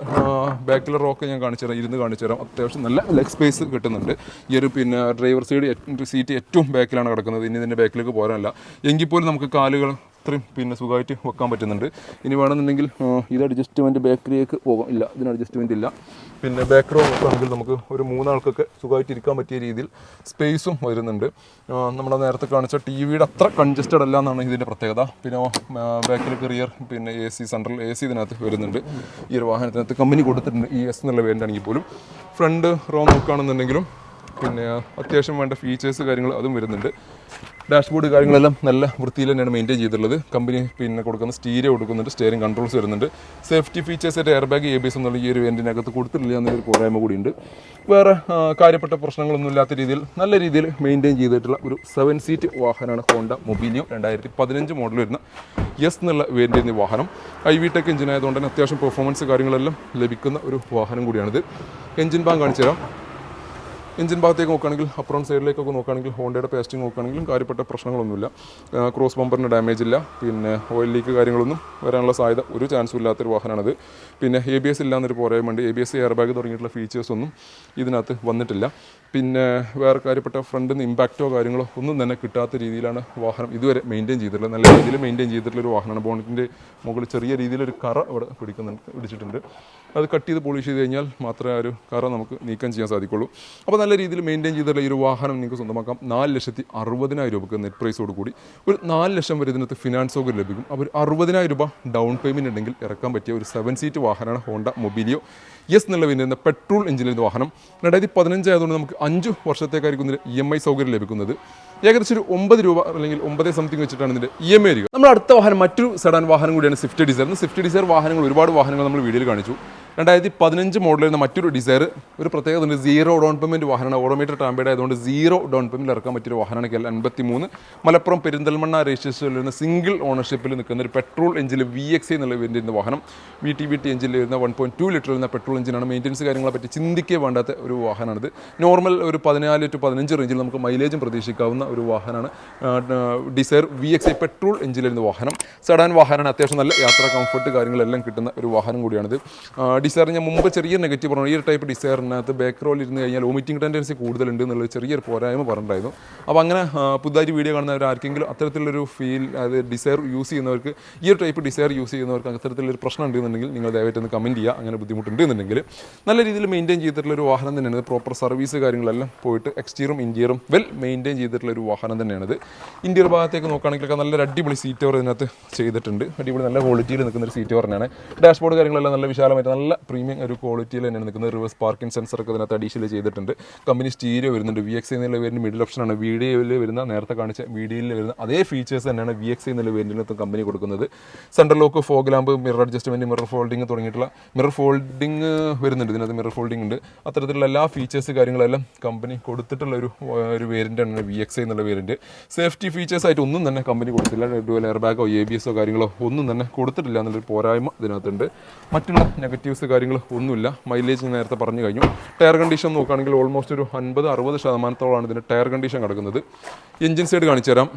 ബാക്കിലെ റോക്ക് ഞാൻ കാണിച്ചു തരാം, ഇരുന്ന് കാണിച്ചു തരാം. അത്യാവശ്യം നല്ല ലെഗ് സ്പേസ് കിട്ടുന്നുണ്ട്. ഈ ഒരു പിന്നെ ഡ്രൈവർ സീറ്റ് ഏറ്റവും ബാക്കിലാണ് കിടക്കുന്നത്. ഇനി ഇതിൻ്റെ ബാക്കിലേക്ക് പോരാനല്ല എങ്കിൽ പോലും നമുക്ക് കാലുകൾ ഇത്രയും പിന്നെ സുഖമായിട്ട് വെക്കാൻ പറ്റുന്നുണ്ട്. ഇനി വേണമെന്നുണ്ടെങ്കിൽ ഇത് അഡ്ജസ്റ്റ്മെൻറ്റ് ബാക്കിലേക്ക് പോകാം. ഇല്ല, ഇതിന് അഡ്ജസ്റ്റ്മെൻറ്റ് ഇല്ല. പിന്നെ ബാക്ക് റോ നോക്കുകയാണെങ്കിൽ നമുക്ക് ഒരു 3 ആൾക്കൊക്കെ സുഖമായിട്ട് ഇരിക്കാൻ പറ്റിയ രീതിയിൽ സ്പേസും വരുന്നുണ്ട്. നമ്മുടെ നേരത്തെ കാണിച്ച TVയുടെ അത്ര കൺജസ്റ്റഡ് അല്ല എന്നാണ് ഇതിൻ്റെ പ്രത്യേകത. പിന്നെ ബാക്കിലേക്ക് റിയർ പിന്നെ AC സെൻട്രൽ AC ഇതിനകത്ത് വരുന്നുണ്ട്. ഈ ഒരു വാഹനത്തിനകത്ത് കമ്പനി കൊടുത്തിട്ടുണ്ട് ES എന്നുള്ള വേരിയൻ്റാണെങ്കിൽ പോലും. ഫ്രണ്ട് റോ നോക്കുകയാണെന്നുണ്ടെങ്കിലും പിന്നെ അത്യാവശ്യം വേണ്ട ഫീച്ചേഴ്സ് കാര്യങ്ങൾ അതും വരുന്നുണ്ട്. ഡാഷ്ബോർഡ് കാര്യങ്ങളെല്ലാം നല്ല വൃത്തിയിൽ തന്നെയാണ് മെയിൻറ്റെയിൻ ചെയ്തിട്ടുള്ളത്. കമ്പനി പിന്നെ കൊടുക്കുന്ന സ്റ്റീരിയോ കൊടുക്കുന്നുണ്ട്. സ്റ്റിയറിംഗ് കൺട്രോൾസ് വരുന്നുണ്ട്. സേഫ്റ്റി ഫീച്ചേഴ്സായിട്ട് എയർ ബാഗ് ABS എന്നുള്ള ഈ ഒരു വേരിയൻറ്റിനകത്ത് കൊടുത്തിട്ടില്ല എന്നൊരു പോരായ്മ കൂടിയുണ്ട്. വേറെ കാര്യപ്പെട്ട പ്രശ്നങ്ങളൊന്നും ഇല്ലാത്ത രീതിയിൽ നല്ല രീതിയിൽ മെയിൻറ്റെയിൻ ചെയ്തിട്ടുള്ള ഒരു 7 സീറ്റ് വാഹനമാണ് ഹോണ്ട മൊബീലിയോ 2015 മോഡൽ വരുന്ന എസ് എന്നുള്ള വേരിയൻ്റ് വാഹനം. IVTEC എഞ്ചിൻ ആയതുകൊണ്ട് തന്നെ അത്യാവശ്യം പെർഫോമൻസ് കാര്യങ്ങളെല്ലാം ലഭിക്കുന്ന ഒരു വാഹനം കൂടിയാണിത്. എഞ്ചിൻ ഭാഗം കാണിച്ചു തരാം. എഞ്ചിൻ ഭാഗത്തേക്ക് നോക്കുകയാണെങ്കിൽ അപ്രോൺ സൈഡിലേക്കൊക്കെ നോക്കുകയാണെങ്കിൽ ഹോണ്ടയുടെ പേസ്റ്റിംഗ് നോക്കുകയാണെങ്കിലും കാര്യപ്പെട്ട പ്രശ്നങ്ങളൊന്നുമില്ല. ക്രോസ് ബമ്പറിന് ഡാമേജ് ഇല്ല. പിന്നെ ഓയിൽ ലീക്ക് കാര്യങ്ങളൊന്നും വരാനുള്ള സാധ്യത ഒരു ചാൻസും ഇല്ലാത്തൊരു വാഹനമാണിത്. പിന്നെ ABS ഇല്ലാന്നൊരു പോരായ്മയുണ്ട്. ABS എയർ ബാഗ് തുടങ്ങിയിട്ടുള്ള ഫീച്ചേഴ്സൊന്നും ഇതിനകത്ത് വന്നിട്ടില്ല. പിന്നെ വേറെ കാര്യപ്പെട്ട ഫ്രണ്ടിൽ നിന്ന് ഇമ്പാക്റ്റോ കാര്യങ്ങളോ ഒന്നും തന്നെ കിട്ടാത്ത രീതിയിലാണ് വാഹനം ഇതുവരെ മെയിൻറ്റെയിൻ ചെയ്തിട്ടുള്ളത്. നല്ല രീതിയിൽ മെയിൻറ്റെയിൻ ചെയ്തിട്ടുള്ളൊരു വാഹനമാണ്. ബോണറ്റിൻ്റെ മുകളിൽ ചെറിയ രീതിയിലൊരു കറ ഇവിടെ പിടിച്ചിട്ടുണ്ട്. അത് കട്ട് ചെയ്ത് പോളിഷ് ചെയ്ത് കഴിഞ്ഞാൽ മാത്രമേ ആ ഒരു കറ നമുക്ക് നീക്കം ചെയ്യാൻ സാധിക്കുള്ളൂ. അപ്പോൾ നല്ല നല്ല രീതിയിൽ മെയിൻറ്റെയിൻ ചെയ്തിട്ടുള്ള ഈ ഒരു വാഹനം നിങ്ങൾക്ക് സ്വന്തമാക്കാം 4,60,000 രൂപയ്ക്ക് നെറ്റ് പ്രൈസോട് കൂടി. ഒരു 4 ലക്ഷം വരെ ഇതിനകത്ത് ഫിനാൻസ് സൗകര്യം ലഭിക്കും. അപ്പോൾ 60,000 രൂപ ഡൗൺ പേയ്മെൻറ്റ് ഉണ്ടെങ്കിൽ ഇറക്കാൻ പറ്റിയ ഒരു 7 സീറ്റ് വാഹനമാണ് ഹോണ്ട മൊബിലിയോ എസ് എന്നുള്ള വരുന്ന പെട്രോൾ എഞ്ചിനിൻ്റെ വാഹനം. 2015 ആയതുകൊണ്ട് നമുക്ക് 5 വർഷത്തേക്കായിരിക്കും ഇതിൻ്റെ EMI സൗകര്യം ലഭിക്കുന്നത്. ഏകദേശം ഒരു 9 രൂപ അല്ലെങ്കിൽ 9 സംതിങ് വെച്ചിട്ടാണ് ഇതിൻ്റെ EMI വരിക. നമ്മുടെ അടുത്ത വാഹനം മറ്റൊരു സെഡാൻ വാഹനം കൂടിയാണ് സ്വിഫ്റ്റ് ഡിസയർ. സ്വിഫ്റ്റ് ഡിസയർ വാഹനങ്ങൾ ഒരുപാട് വാഹനങ്ങൾ നമ്മൾ വീഡിയോയിൽ കാണിച്ചു. 2015 മോഡൽ വരുന്ന മറ്റൊരു ഡിസയർ ഒരു പ്രത്യേകത ഉണ്ട്. 0 ഡൗൺ പേയ്മെൻറ്റ് വാഹനമാണ്. ഓട്ടോമേറ്റഡ് ടാമ്പേഡ് ആയതുകൊണ്ട് 0 ഡൗൺ പേയ്മെൻറ്റിൽ ഇറക്കാൻ പറ്റിയൊരു വാഹനമാണ് KL53. മലപ്പുറം പെരിന്തൽമണ്ണ രജിസ്ട്രേഷനിൽ വരുന്ന സിംഗിൾ ഓണർഷിപ്പിൽ നിൽക്കുന്ന ഒരു പെട്രോൾ എഞ്ചിൻ VXI എന്നുള്ള വേരിയൻ്റ് വാഹനം. VT എഞ്ചിനിൽ വരുന്ന 1.2 ലിറ്റർ വരുന്ന പെട്രോൾ എഞ്ചിനാണ്. മെയിൻ്റനൻസ് കാര്യങ്ങളെ പറ്റി ചിന്തിക്കേ വേണ്ടാത്ത ഒരു വാഹനമാണിത്. നോർമൽ ഒരു 14 to 15 റേഞ്ചിൽ നമുക്ക് മൈലേജും പ്രതീക്ഷിക്കാവുന്ന ഒരു വാഹനമാണ് ഡിസയർ VXI പെട്രോൾ എഞ്ചിനിൽ വരുന്ന വാഹനം. സെഡാൻ വാഹനമാണ്. അത്യാവശ്യം നല്ല യാത്രാ കംഫർട്ട് കാര്യങ്ങളെല്ലാം കിട്ടുന്ന ഒരു വാഹനം കൂടിയാണിത്. ഡിസയർ ഞാൻ മുമ്പ് ചെറിയ നെഗറ്റീവ് പറഞ്ഞു. ഈ ഒരു ടൈപ്പ് ഡിസയറിനകത്ത് ബാക്ക് റോയിൽ ഇരുന്ന് കഴിഞ്ഞാൽ വോമിറ്റിംഗ് ടെൻഡൻസി കൂടുതലുണ്ട് എന്നുള്ളത് ചെറിയൊരു പോരായ്മ പറഞ്ഞിട്ടുണ്ടായിരുന്നു. അപ്പോൾ അങ്ങനെ പുതുതായിട്ട് വീഡിയോ കാണുന്നവർ ആർക്കെങ്കിലും അത്തരത്തിലുള്ളൊരു ഫീൽ, അത് ഡിസയർ യൂസ് ചെയ്യുന്നവർക്ക്, ഈ ഒരു ടൈപ്പ് ഡിസയർ യൂസ് ചെയ്യുന്നവർക്ക് അത്തരത്തിലൊരു പ്രശ്നം ഉണ്ടെന്നുണ്ടെങ്കിൽ നിങ്ങൾ ദയവായിട്ട് ഒന്ന് കമൻറ്റ് ചെയ്യുക. അങ്ങനെ ബുദ്ധിമുട്ടുണ്ട് എന്നുണ്ടെങ്കിൽ നല്ല രീതിയിൽ മെയിൻറ്റെയിൻ ചെയ്തിട്ടുള്ളൊരു വാഹനം തന്നെയാണ്. പ്രോപ്പർ സർവീസ് കാര്യങ്ങളെല്ലാം പോയിട്ട് എക്സ്റ്റീരിയറും ഇൻറ്റീരിയറും വെൽ മെയിൻറ്റെയിൻ ചെയ്തിട്ടുള്ളൊരു വാഹനം തന്നെയാണിത്. ഇൻറ്റീരിയർ ഭാഗത്തേക്ക് നോക്കുകയാണെങ്കിലൊക്കെ നല്ലൊരു അടിപൊളി സീറ്റ് കവർ ഇതിനകത്ത് ചെയ്തിട്ടുണ്ട്. അടിപൊളി നല്ല ക്വാളിറ്റിയിൽ നിൽക്കുന്ന ഒരു സീറ്റ് കവർ തന്നെയാണ്. ഡാഷ്ബോർഡ് കാര്യങ്ങളെല്ലാം നല്ല വിശാലമായിട്ട് നല്ല പ്രീമിയം ഒരു ക്വാളിറ്റിയിൽ തന്നെയാണ് നിൽക്കുന്നത്. റിവേഴ്സ് പാർക്കിംഗ് സെൻസറൊക്കെ ഇതിനകത്ത് അഡീഷണൽ ചെയ്തിട്ടുണ്ട്. കമ്പനി സ്റ്റീരിയോ വരുന്നുണ്ട്. VXI എന്നുള്ള പേരിൻ്റെ മിഡിൽ ഓപ്ഷനാണ്. വീഡിയോയിൽ വരുന്ന, നേരത്തെ കാണിച്ച വീഡിയോയിൽ വരുന്ന അതേ ഫീച്ചേഴ്സ് തന്നെയാണ് VXI എന്നുള്ള പേരിനകത്ത് കമ്പനി കൊടുക്കുന്നത്. Central lock, fog lamp, mirror adjustment, mirror folding തുടങ്ങിയിട്ടുള്ള മിറർ ഫോൾഡിങ് വരുന്നുണ്ട്. ഇതിനകത്ത് മിറർ ഫോൾഡിംഗ് ഉണ്ട്. അത്തരത്തിലുള്ള എല്ലാ ഫീച്ചേഴ്സ് കാര്യങ്ങളെല്ലാം കമ്പനി കൊടുത്തിട്ടുള്ള ഒരു വേരിയൻ്റാണ് VXI എന്നുള്ള വേരിയൻറ്റ്. സേഫ്റ്റി ഫീച്ചേഴ്സ് ആയിട്ട് ഒന്നും തന്നെ കമ്പനി കൊടുത്തില്ല. ഡുവൽ എയർ ബാഗോ ABS കാര്യങ്ങളോ ഒന്നും തന്നെ കൊടുത്തിട്ടില്ല എന്നുള്ളൊരു പോരായ്മ ഇതിനകത്തുണ്ട്. മറ്റുള്ള നെഗറ്റീവ്സ് കാര്യങ്ങൾ ഒന്നുമില്ല. മൈലേജ് നേരത്തെ പറഞ്ഞു കഴിഞ്ഞു. ടയർ കണ്ടീഷൻ നോക്കുകയാണെങ്കിൽ ഓൾമോസ്റ്റ് ഒരു 50-60% ഇതിൻ്റെ ടയർ കണ്ടീഷൻ കിടക്കുന്നത്. എഞ്ചിൻ സൈഡ് കാണിച്ചു തരാം.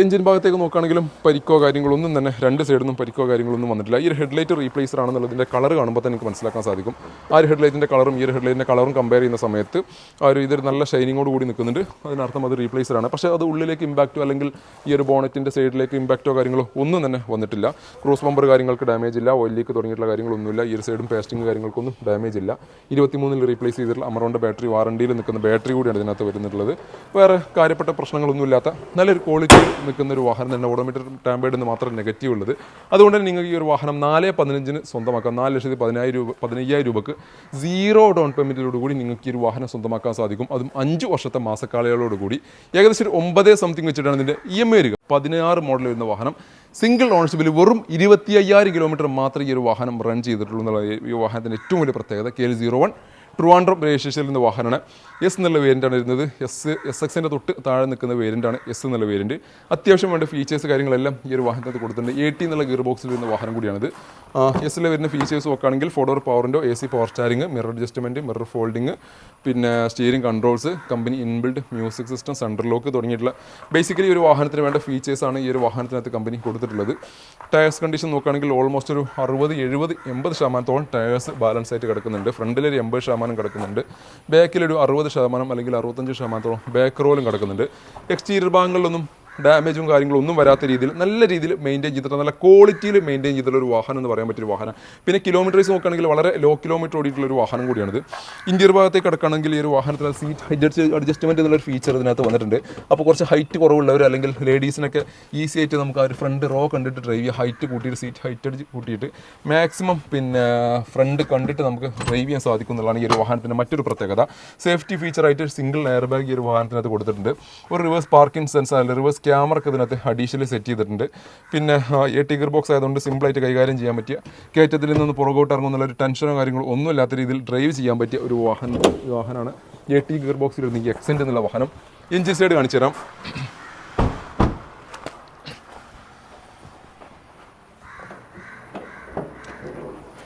എഞ്ചിൻ ഭാഗത്തേക്ക് നോക്കുകയാണെങ്കിലും പരിക്കോ കാര്യങ്ങളൊന്നും തന്നെ രണ്ട് സൈഡിൽ പരിക്കോ കാര്യങ്ങളൊന്നും വന്നിട്ടില്ല. ഈ ഒരു ഹെഡ്ലൈറ്റ് റീപ്ലേസർ ആണെന്നുള്ളതിൻ്റെ കളർ കാണുമ്പോൾ തന്നെ എനിക്ക് മനസ്സിലാക്കാൻ സാധിക്കും. ആ ഒരു ഹെഡ്ലൈറ്റിൻ്റെ കളറും ഈ ഒരു ഹെഡ്ലൈറ്റിൻ്റെ കളറും കമ്പയർ ചെയ്യുന്ന സമയത്ത് ഇതൊരു നല്ല ഷൈനിങ്ങോട് കൂടി നിൽക്കുന്നുണ്ട്. അതിനർത്ഥം അത് റീപ്ലേസറാണ്. പക്ഷേ അത് ഉള്ളിലേക്ക് ഇമ്പാക്റ്റോ അല്ലെങ്കിൽ ഈ ഒരു ബോണറ്റിൻ്റെ സൈഡിലേക്ക് ഇമ്പാക്റ്റോ കാര്യങ്ങളോ ഒന്നും തന്നെ വന്നിട്ടില്ല. ക്രോസ് ബമ്പർ കാര്യങ്ങൾക്ക് ഡാമേജ് ഇല്ല. ഓയിൽ ലീക്ക് തുടങ്ങിയിട്ടുള്ള കാര്യങ്ങളൊന്നുമില്ല. ഈ ഒരു സൈഡും പേസ്റ്റിംഗ് കാര്യങ്ങൾക്കൊന്നും ഡാമേജ് ഇല്ല. 23 റീപ്ലേസ് ചെയ്തിട്ടുള്ള അമറോണിൻ്റെ ബാറ്ററി, വാറണ്ടിയിൽ നിൽക്കുന്ന ബാറ്ററി കൂടിയാണ് ഇതിനകത്ത് വരുന്നിട്ടുള്ളത്. വേറെ കാര്യപ്പെട്ട പ്രശ്നങ്ങളൊന്നുമില്ലാത്ത നല്ലൊരു ക്വാളിറ്റി നിൽക്കുന്ന ഒരു വാഹനം തന്നെ. ഓട്ടോമേറ്റഡ് ടാമ്പേഡ് എന്ന് മാത്രം നെഗറ്റീവ് ഉള്ളത്. അതുകൊണ്ട് തന്നെ നിങ്ങൾക്ക് ഈ ഒരു വാഹനം 4,15 സ്വന്തമാക്കാം. 4,15,000 രൂപക്ക് 0 ഡൗൺ പേയ്മെൻറ്റിലോട് കൂടി നിങ്ങൾക്ക് ഈ ഒരു വാഹനം സ്വന്തമാക്കാൻ സാധിക്കും. അതും 5 വർഷത്തെ മാസക്കാലയളോട് കൂടി. ഏകദേശം ഒരു 9 സംതിങ് വെച്ചിട്ടാണ് ഇതിൻ്റെ EMI വരിക. 16 മോഡൽ വരുന്ന വാഹനം. സിംഗിൾ ഓണർഷിപ്പിൽ വെറും 25,000 കിലോമീറ്റർ മാത്രമേ ഈ ഒരു വാഹനം റൺ ചെയ്തിട്ടുള്ളൂ എന്നുള്ള ഈ വാഹനത്തിൻ്റെ ഏറ്റവും വലിയ പ്രത്യേകത. KL01 ട്രിവാൻഡ്രം രജിസ്ട്രേഷനിൽ നിന്ന് വാഹനമാണ്. എസ് എന്നുള്ള വേരിയൻ്റാണ് വരുന്നത്. SXൻ്റെ തൊട്ട് താഴെ നിൽക്കുന്ന വേരിയൻ്റാണ് എസ് എന്നുള്ള വേരിയൻറ്റ്. അത്യാവശ്യം വേണ്ട ഫീച്ചേഴ്സ് കാര്യങ്ങളെല്ലാം ഈ ഒരു വാഹനത്തിൽ കൊടുത്തിട്ടുണ്ട്. 80 എന്നുള്ള ഗിയർ ബോക്സിൽ വരുന്ന വാഹനം കൂടിയാണിത്. എസ്സിൽ വരുന്ന ഫീച്ചേഴ്സ് നോക്കുകയാണെങ്കിൽ 4-door power window, AC power steering, mirror adjustment, mirror folding, പിന്നെ steering controls, company inbuilt music system, central lock തുടങ്ങിയിട്ടുള്ള ബേസിക്കലി ഒരു വാഹനത്തിന് വേണ്ട ഫീച്ചേഴ്സാണ് ഈ ഒരു വാഹനത്തിനകത്ത് കമ്പനി കൊടുത്തിട്ടുള്ളത്. ടയർസ് കണ്ടീഷൻ നോക്കുകയാണെങ്കിൽ ഓൾമോസ്റ്റ് ഒരു 60-70-80% ടയേഴ്സ് ബാലൻസ് ആയിട്ട് കിടക്കുന്നുണ്ട്. ഫ്രണ്ടിലൊരു 80% കിടക്കുന്നുണ്ട്. ബാക്കിലൊരു 60% അല്ലെങ്കിൽ 65% ബാക്ക് റോളും കിടക്കുന്നുണ്ട്. എക്സ്റ്റീരിയർ ഭാഗങ്ങളിലൊന്നും ഡാമേജും കാര്യങ്ങളും ഒന്നും വരാത്ത രീതിയിൽ നല്ല രീതിയിൽ മെയിൻറ്റെയിൻ ചെയ്തിട്ട് നല്ല ക്വാളിറ്റിയിൽ മെയിൻറ്റെയിൻ ചെയ്തിട്ടുള്ള ഒരു വാഹനം എന്ന് പറയാൻ പറ്റിയൊരു വാഹനം. പിന്നെ കിലോമീറ്റേഴ്സ് നോക്കുകയാണെങ്കിൽ വളരെ ലോ കിലോമീറ്റർ ഓടിയിട്ടുള്ള ഒരു വാഹനം കൂടിയാണിത്. ഇന്ത്യൻ ഭാഗത്തേക്ക് കിടക്കുകയാണെങ്കിൽ ഈ ഒരു വാഹനത്തിന് സീറ്റ് ഹൈറ്റ് അഡ്ജസ്റ്റ്മെൻറ്റ് എന്നുള്ളൊരു ഫീച്ചർ ഇതിനകത്ത് വന്നിട്ടുണ്ട്. അപ്പോൾ കുറച്ച് ഹൈറ്റ് കുറവുള്ളവർ അല്ലെങ്കിൽ ലേഡീസിനൊക്കെ ഈസി ആയിട്ട് നമുക്ക് ആ ഒരു ഫ്രണ്ട് റോ കണ്ടിട്ട് ഡ്രൈവ് ചെയ്യുക. ഹൈറ്റ് കൂട്ടിയിട്ട് സീറ്റ് ഹൈറ്റ് കൂട്ടിയിട്ട് മാക്സിമം പിന്നെ ഫ്രണ്ട് കണ്ടിട്ട് നമുക്ക് ഡ്രൈവ് ചെയ്യാൻ സാധിക്കും എന്നുള്ളതാണ് ഈ ഒരു വാഹനത്തിൻ്റെ മറ്റൊരു പ്രത്യേകത. സേഫ്റ്റി ഫീച്ചറായിട്ട് സിംഗിൾ എയർ ബാഗ് ഈ ഒരു വാഹനത്തിനകത്ത് കൊടുത്തിട്ടുണ്ട്. ഒരു റിവേഴ്സ് പാർക്കിംഗ് സെൻസർ അല്ലെങ്കിൽ റിവേഴ്സ് ക്യാമറ ഒക്കെ ഇതിനകത്ത് അഡീഷണലി സെറ്റ് ചെയ്തിട്ടുണ്ട്. പിന്നെ 8 ഗിയർ ബോക്സ് ആയതുകൊണ്ട് സിമ്പിളായിട്ട് കൈകാര്യം ചെയ്യാൻ പറ്റിയ, കയറ്റത്തിൽ നിന്ന് പുറകോട്ട് ഇറങ്ങുന്നുള്ള ഒരു ടെൻഷനോ കാര്യങ്ങളോ ഒന്നും ഇല്ലാത്ത രീതിയിൽ ഡ്രൈവ് ചെയ്യാൻ പറ്റിയ ഒരു വാഹനമാണ് 8 ഗിയർ ബോക്സിൽ വരുന്ന എക്സെൻ്റ് എന്നുള്ള വാഹനം. എഞ്ചിൻ സൈഡ് കാണിച്ചു തരാം.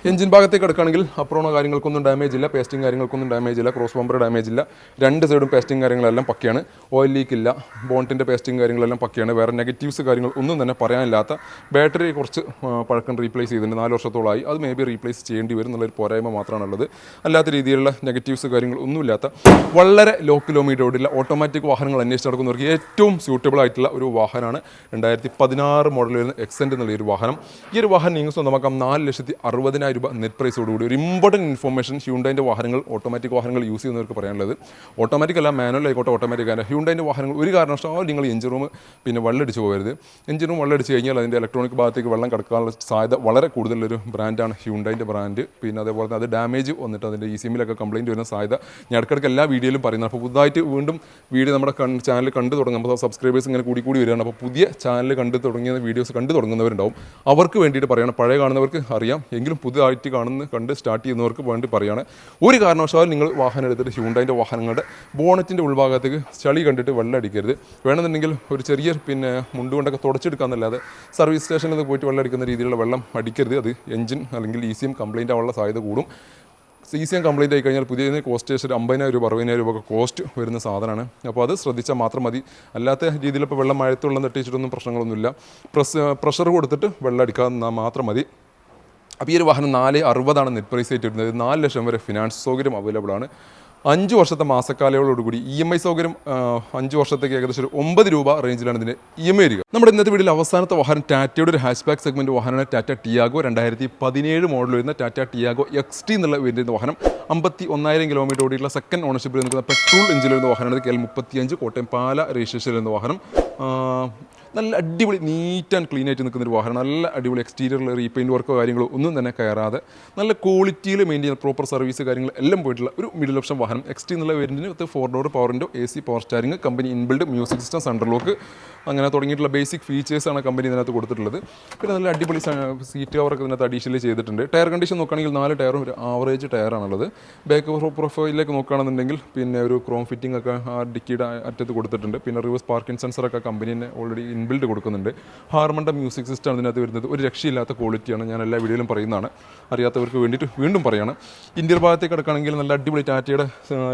എഞ്ചിൻ ഭാഗത്തേക്ക് എടുക്കുകയാണെങ്കിൽ അപ്രോണോ കാര്യങ്ങൾക്കൊന്നും ഡാമേജ് ഇല്ല. പേസ്റ്റിംഗ് കാര്യങ്ങൾക്കൊന്നും ഡാമേജ് ഇല്ല. ക്രോസ് ബമ്പർ ഡാമേജ് ഇല്ല. രണ്ട് സൈഡും പേസ്റ്റിംഗ് കാര്യങ്ങളെല്ലാം പക്കയാണ്. ഓയിൽ ലീക്ക് ഇല്ല. ബോണ്ടിൻ്റെ പേസ്റ്റിംഗ് കാര്യങ്ങളെല്ലാം പക്കയാണ്. വേറെ നെഗറ്റീവ്സ് കാര്യങ്ങൾ ഒന്നും തന്നെ പറയാനില്ലാത്ത. ബാറ്ററി കുറച്ച് പഴക്കം റീപ്ലേസ് ചെയ്തിട്ടുണ്ട്. 4 വർഷത്തോളമായി. അത് മേ ബി റീപ്ലേസ് ചെയ്യേണ്ടി വരും എന്നുള്ളൊരു പോരായ്മ മാത്രമാണുള്ളത്. അല്ലാത്ത രീതിയിലുള്ള നെഗറ്റീവ്സ് കാര്യങ്ങൾ ഒന്നുമില്ലാത്ത വളരെ ലോ കിലോമീറ്റർ ഓടില്ല ഓട്ടോമാറ്റിക് വാഹനങ്ങൾ അന്വേഷിച്ച് നടക്കുന്നവർക്ക് ഏറ്റവും സ്യൂട്ടബിൾ ആയിട്ടുള്ള ഒരു വാഹനമാണ് 2016 മോഡൽ വരുന്ന എക്സെൻ്റ് എന്നുള്ള ഒരു വാഹനം. ഈ ഒരു വാഹനം നിങ്ങൾ സ്വന്തമാക്കാം 4,60,000 രൂപ നെറ്റ് പ്രൈസോടുകൂടി. ഒരു ഇമ്പോർട്ടൻറ്റ് ഇൻഫോർമേഷൻ ഹ്യൂണ്ടൈൻ്റെ വാഹനങ്ങൾ, ഓട്ടോമാറ്റിക് വാഹനങ്ങൾ യൂസ് ചെയ്യുന്നവർക്ക് പറയാനുള്ളത്, ഓട്ടോമാറ്റിക് അല്ല മാനുവൽ ആയിക്കോട്ടെ ഓട്ടോമാറ്റിക് ആയിട്ട് ഹ്യൂണ്ടൈൻ്റെ വാഹനങ്ങൾ ഒരു കാരണവശാലും നിങ്ങൾ എഞ്ചിൻ റൂം പിന്നെ വെള്ളമടിച്ച് പോകരുത്. എഞ്ചിൻ റൂം വെള്ളമടിച്ച് കഴിഞ്ഞാൽ അതിൻ്റെ ഇലക്ട്രോണിക് ഭാഗത്തേക്ക് വെള്ളം കടക്കാനുള്ള സാധ്യത വളരെ കൂടുതലൊരു ബ്രാൻഡാണ് ഹ്യൂണ്ടൈൻ്റെ ബ്രാൻഡ്. പിന്നെ അതേപോലെ തന്നെ അത് ഡാമേജ് വന്നിട്ട് അതിൻ്റെ ECMലൊക്കെ കംപ്ലയിൻറ്റ് വരുന്ന സാധ്യത ഞാൻ ഇടയ്ക്കിടയ്ക്ക് എല്ലാ വീഡിയോയിലും പറയുന്നത്. അപ്പോൾ പുതുതായിട്ട് വീണ്ടും വീഡിയോ നമ്മുടെ ചാനൽ കണ്ടു തുടങ്ങും. അപ്പോൾ സബ്സ്ക്രൈബേഴ്സ് ഇങ്ങനെ കൂടി വരികയാണ്. അപ്പോൾ പുതിയ ചാനൽ കണ്ടു തുടങ്ങിയ വീഡിയോസ് കണ്ടു തുടങ്ങുന്നവരുണ്ടാവും. അവർക്ക് വേണ്ടിയിട്ട് പറയുകയാണ്, പഴയ കാണുന്നവർക്ക് അറിയാം എങ്കിലും പുതുതായിട്ട് കണ്ട് സ്റ്റാർട്ട് ചെയ്യുന്നവർക്ക് വേണ്ടി പറയുകയാണ്, ഒരു കാരണവശാലും നിങ്ങൾ വാഹനം എടുത്തിട്ട് ഹ്യൂണ്ടൈൻ്റെ വാഹനങ്ങളുടെ ബോണറ്റിൻ്റെ ഉൾഭാഗത്തേക്ക് ചളി കണ്ടിട്ട് വെള്ളം അടിക്കരുത്. വേണമെന്നുണ്ടെങ്കിൽ ഒരു ചെറിയ പിന്നെ മുണ്ടുകൊണ്ടൊക്കെ തുടച്ചെടുക്കാമെന്നല്ലാതെ സർവീസ് സ്റ്റേഷനിൽ നിന്ന് പോയിട്ട് വെള്ളം അടിക്കുന്ന രീതിയിലുള്ള വെള്ളം അടിക്കരുത്. അത് എഞ്ചിൻ അല്ലെങ്കിൽ ECM കംപ്ലയിൻ്റ് ആവാനുള്ള സാധ്യത കൂടും. ECM കംപ്ലയിൻ്റ് ആയി കഴിഞ്ഞാൽ പുതിയ കോസ്റ്റ് 50,000 രൂപ 60,000 രൂപ ഒക്കെ കോസ്റ്റ് വരുന്ന സാധനമാണ്. അപ്പോൾ അത് ശ്രദ്ധിച്ചാൽ മാത്രം മതി. അല്ലാത്ത രീതിയിൽ ഇപ്പോൾ വെള്ളം മഴത്തുള്ളം തട്ടിച്ചിട്ടൊന്നും പ്രശ്നങ്ങളൊന്നുമില്ല. പ്രഷർ കൊടുത്തിട്ട് വെള്ളം അടിക്കാതെ മാത്രം മതി. അപ്പോൾ ഈ ഒരു വാഹനം 460 നെറ്റ് പ്രൈസ് ആയിട്ട് വരുന്നത്. 4 ലക്ഷം വരെ ഫിനാൻസ് സൗകര്യം അവൈലബിൾ ആണ്. 5 വർഷത്തെ മാസക്കാലയോടുകൂടി EMI സൗകര്യം 5 വർഷത്തേക്ക് ഏകദേശം ഒരു 9 രൂപ റേഞ്ചിലാണ് ഇതിൻ്റെ EMI വരിക. നമ്മുടെ ഇന്നത്തെ വീഡിയോയിൽ അവസാനത്തെ വാഹനം ടാറ്റയുടെ ഒരു ഹാച്ച്ബാക്ക് സെഗ്മെൻറ്റ് വാഹനമാണ് ടാറ്റ ടിയാഗോ. 2017 മോഡൽ വരുന്ന ടാറ്റ ടിയാഗോ XT എന്നുള്ള വേരിയൻ്റ് വാഹനം. 51,000 കിലോമീറ്റർ ഓടിയിട്ടുള്ള സെക്കൻഡ് ഓണർഷിപ്പിൽ നിൽക്കുന്ന പെട്രോൾ എഞ്ചിനിൽ വരുന്ന വാഹനമാണ്. KL35 കോട്ടയം പാല രജിസ്ട്രേഷനിൽ വരുന്ന വാഹനം. നല്ല അടിപൊളി നീറ്റ് ആൻഡ് ക്ലീൻ ആയിട്ട് നിൽക്കുന്നൊരു വാഹനം. നല്ല അടിപൊളി എക്സ്റ്റീരിയറിൽ റീപെയിൻറ്റ് വർക്കോ കാര്യങ്ങളോ ഒന്നും തന്നെ കയറാതെ നല്ല ക്വാളിറ്റിയിൽ മെയിൻറ്റെയിൻ ചെയ്യുന്ന പ്രോപ്പർ സർവീസ് കാര്യങ്ങൾ എല്ലാം പോയിട്ടുള്ള ഒരു മിഡിൽ ഓപ്ഷൻ വാഹനം. XT എന്നുള്ള വേരിയൻറ്റിന് 4 door power window, AC power steering, company inbuilt music system, central lock അങ്ങനെ തുടങ്ങിയിട്ടുള്ള ബേസിക് ഫീച്ചേഴ്സാണ് കമ്പനി ഇതിനകത്ത് കൊടുത്തിട്ടുള്ളത്. പിന്നെ നല്ല അടിപൊളി സീറ്റ് കവറൊക്കെ ഇതിനകത്ത് അഡീഷണലി ചെയ്തിട്ടുണ്ട്. ടയർ കണ്ടീഷൻ നോക്കുകയാണെങ്കിൽ 4 ടയറും ഒരു ആവറേജ് ടയറാണുള്ളത്. ബാക്ക് പ്രൊഫൈലിലേക്ക് നോക്കുകയാണെന്നുണ്ടെങ്കിൽ പിന്നെ ഒരു ക്രോം ഫിറ്റിംഗ് ഒക്കെ ആ ഡിക്കിയുടെ അറ്റത്ത് കൊടുത്തിട്ടുണ്ട്. പിന്നെ റിവേഴ്സ് പാർക്കിംഗ് സെൻസറൊക്കെ കമ്പനി തന്നെ ഓൾറെഡി ഇൻബിൽഡ് കൊടുക്കുന്നുണ്ട്. ഹാർമണ്ട മ്യൂസിക് സിസ്റ്റം ഇതിനകത്ത് വരുന്നത്. ഒരു രക്ഷയില്ലാത്ത ക്വാളിറ്റിയാണ്, ഞാൻ എല്ലാ വീഡിയോയിലും പറയുന്നതാണ്, അറിയാത്തവർക്ക് വേണ്ടിയിട്ട് വീണ്ടും പറയുകയാണ്. ഇന്ത്യൻ ഭാഗത്തേക്ക് കിടക്കുകയാണെങ്കിൽ നല്ല അടിപൊളി ടാറ്റയുടെ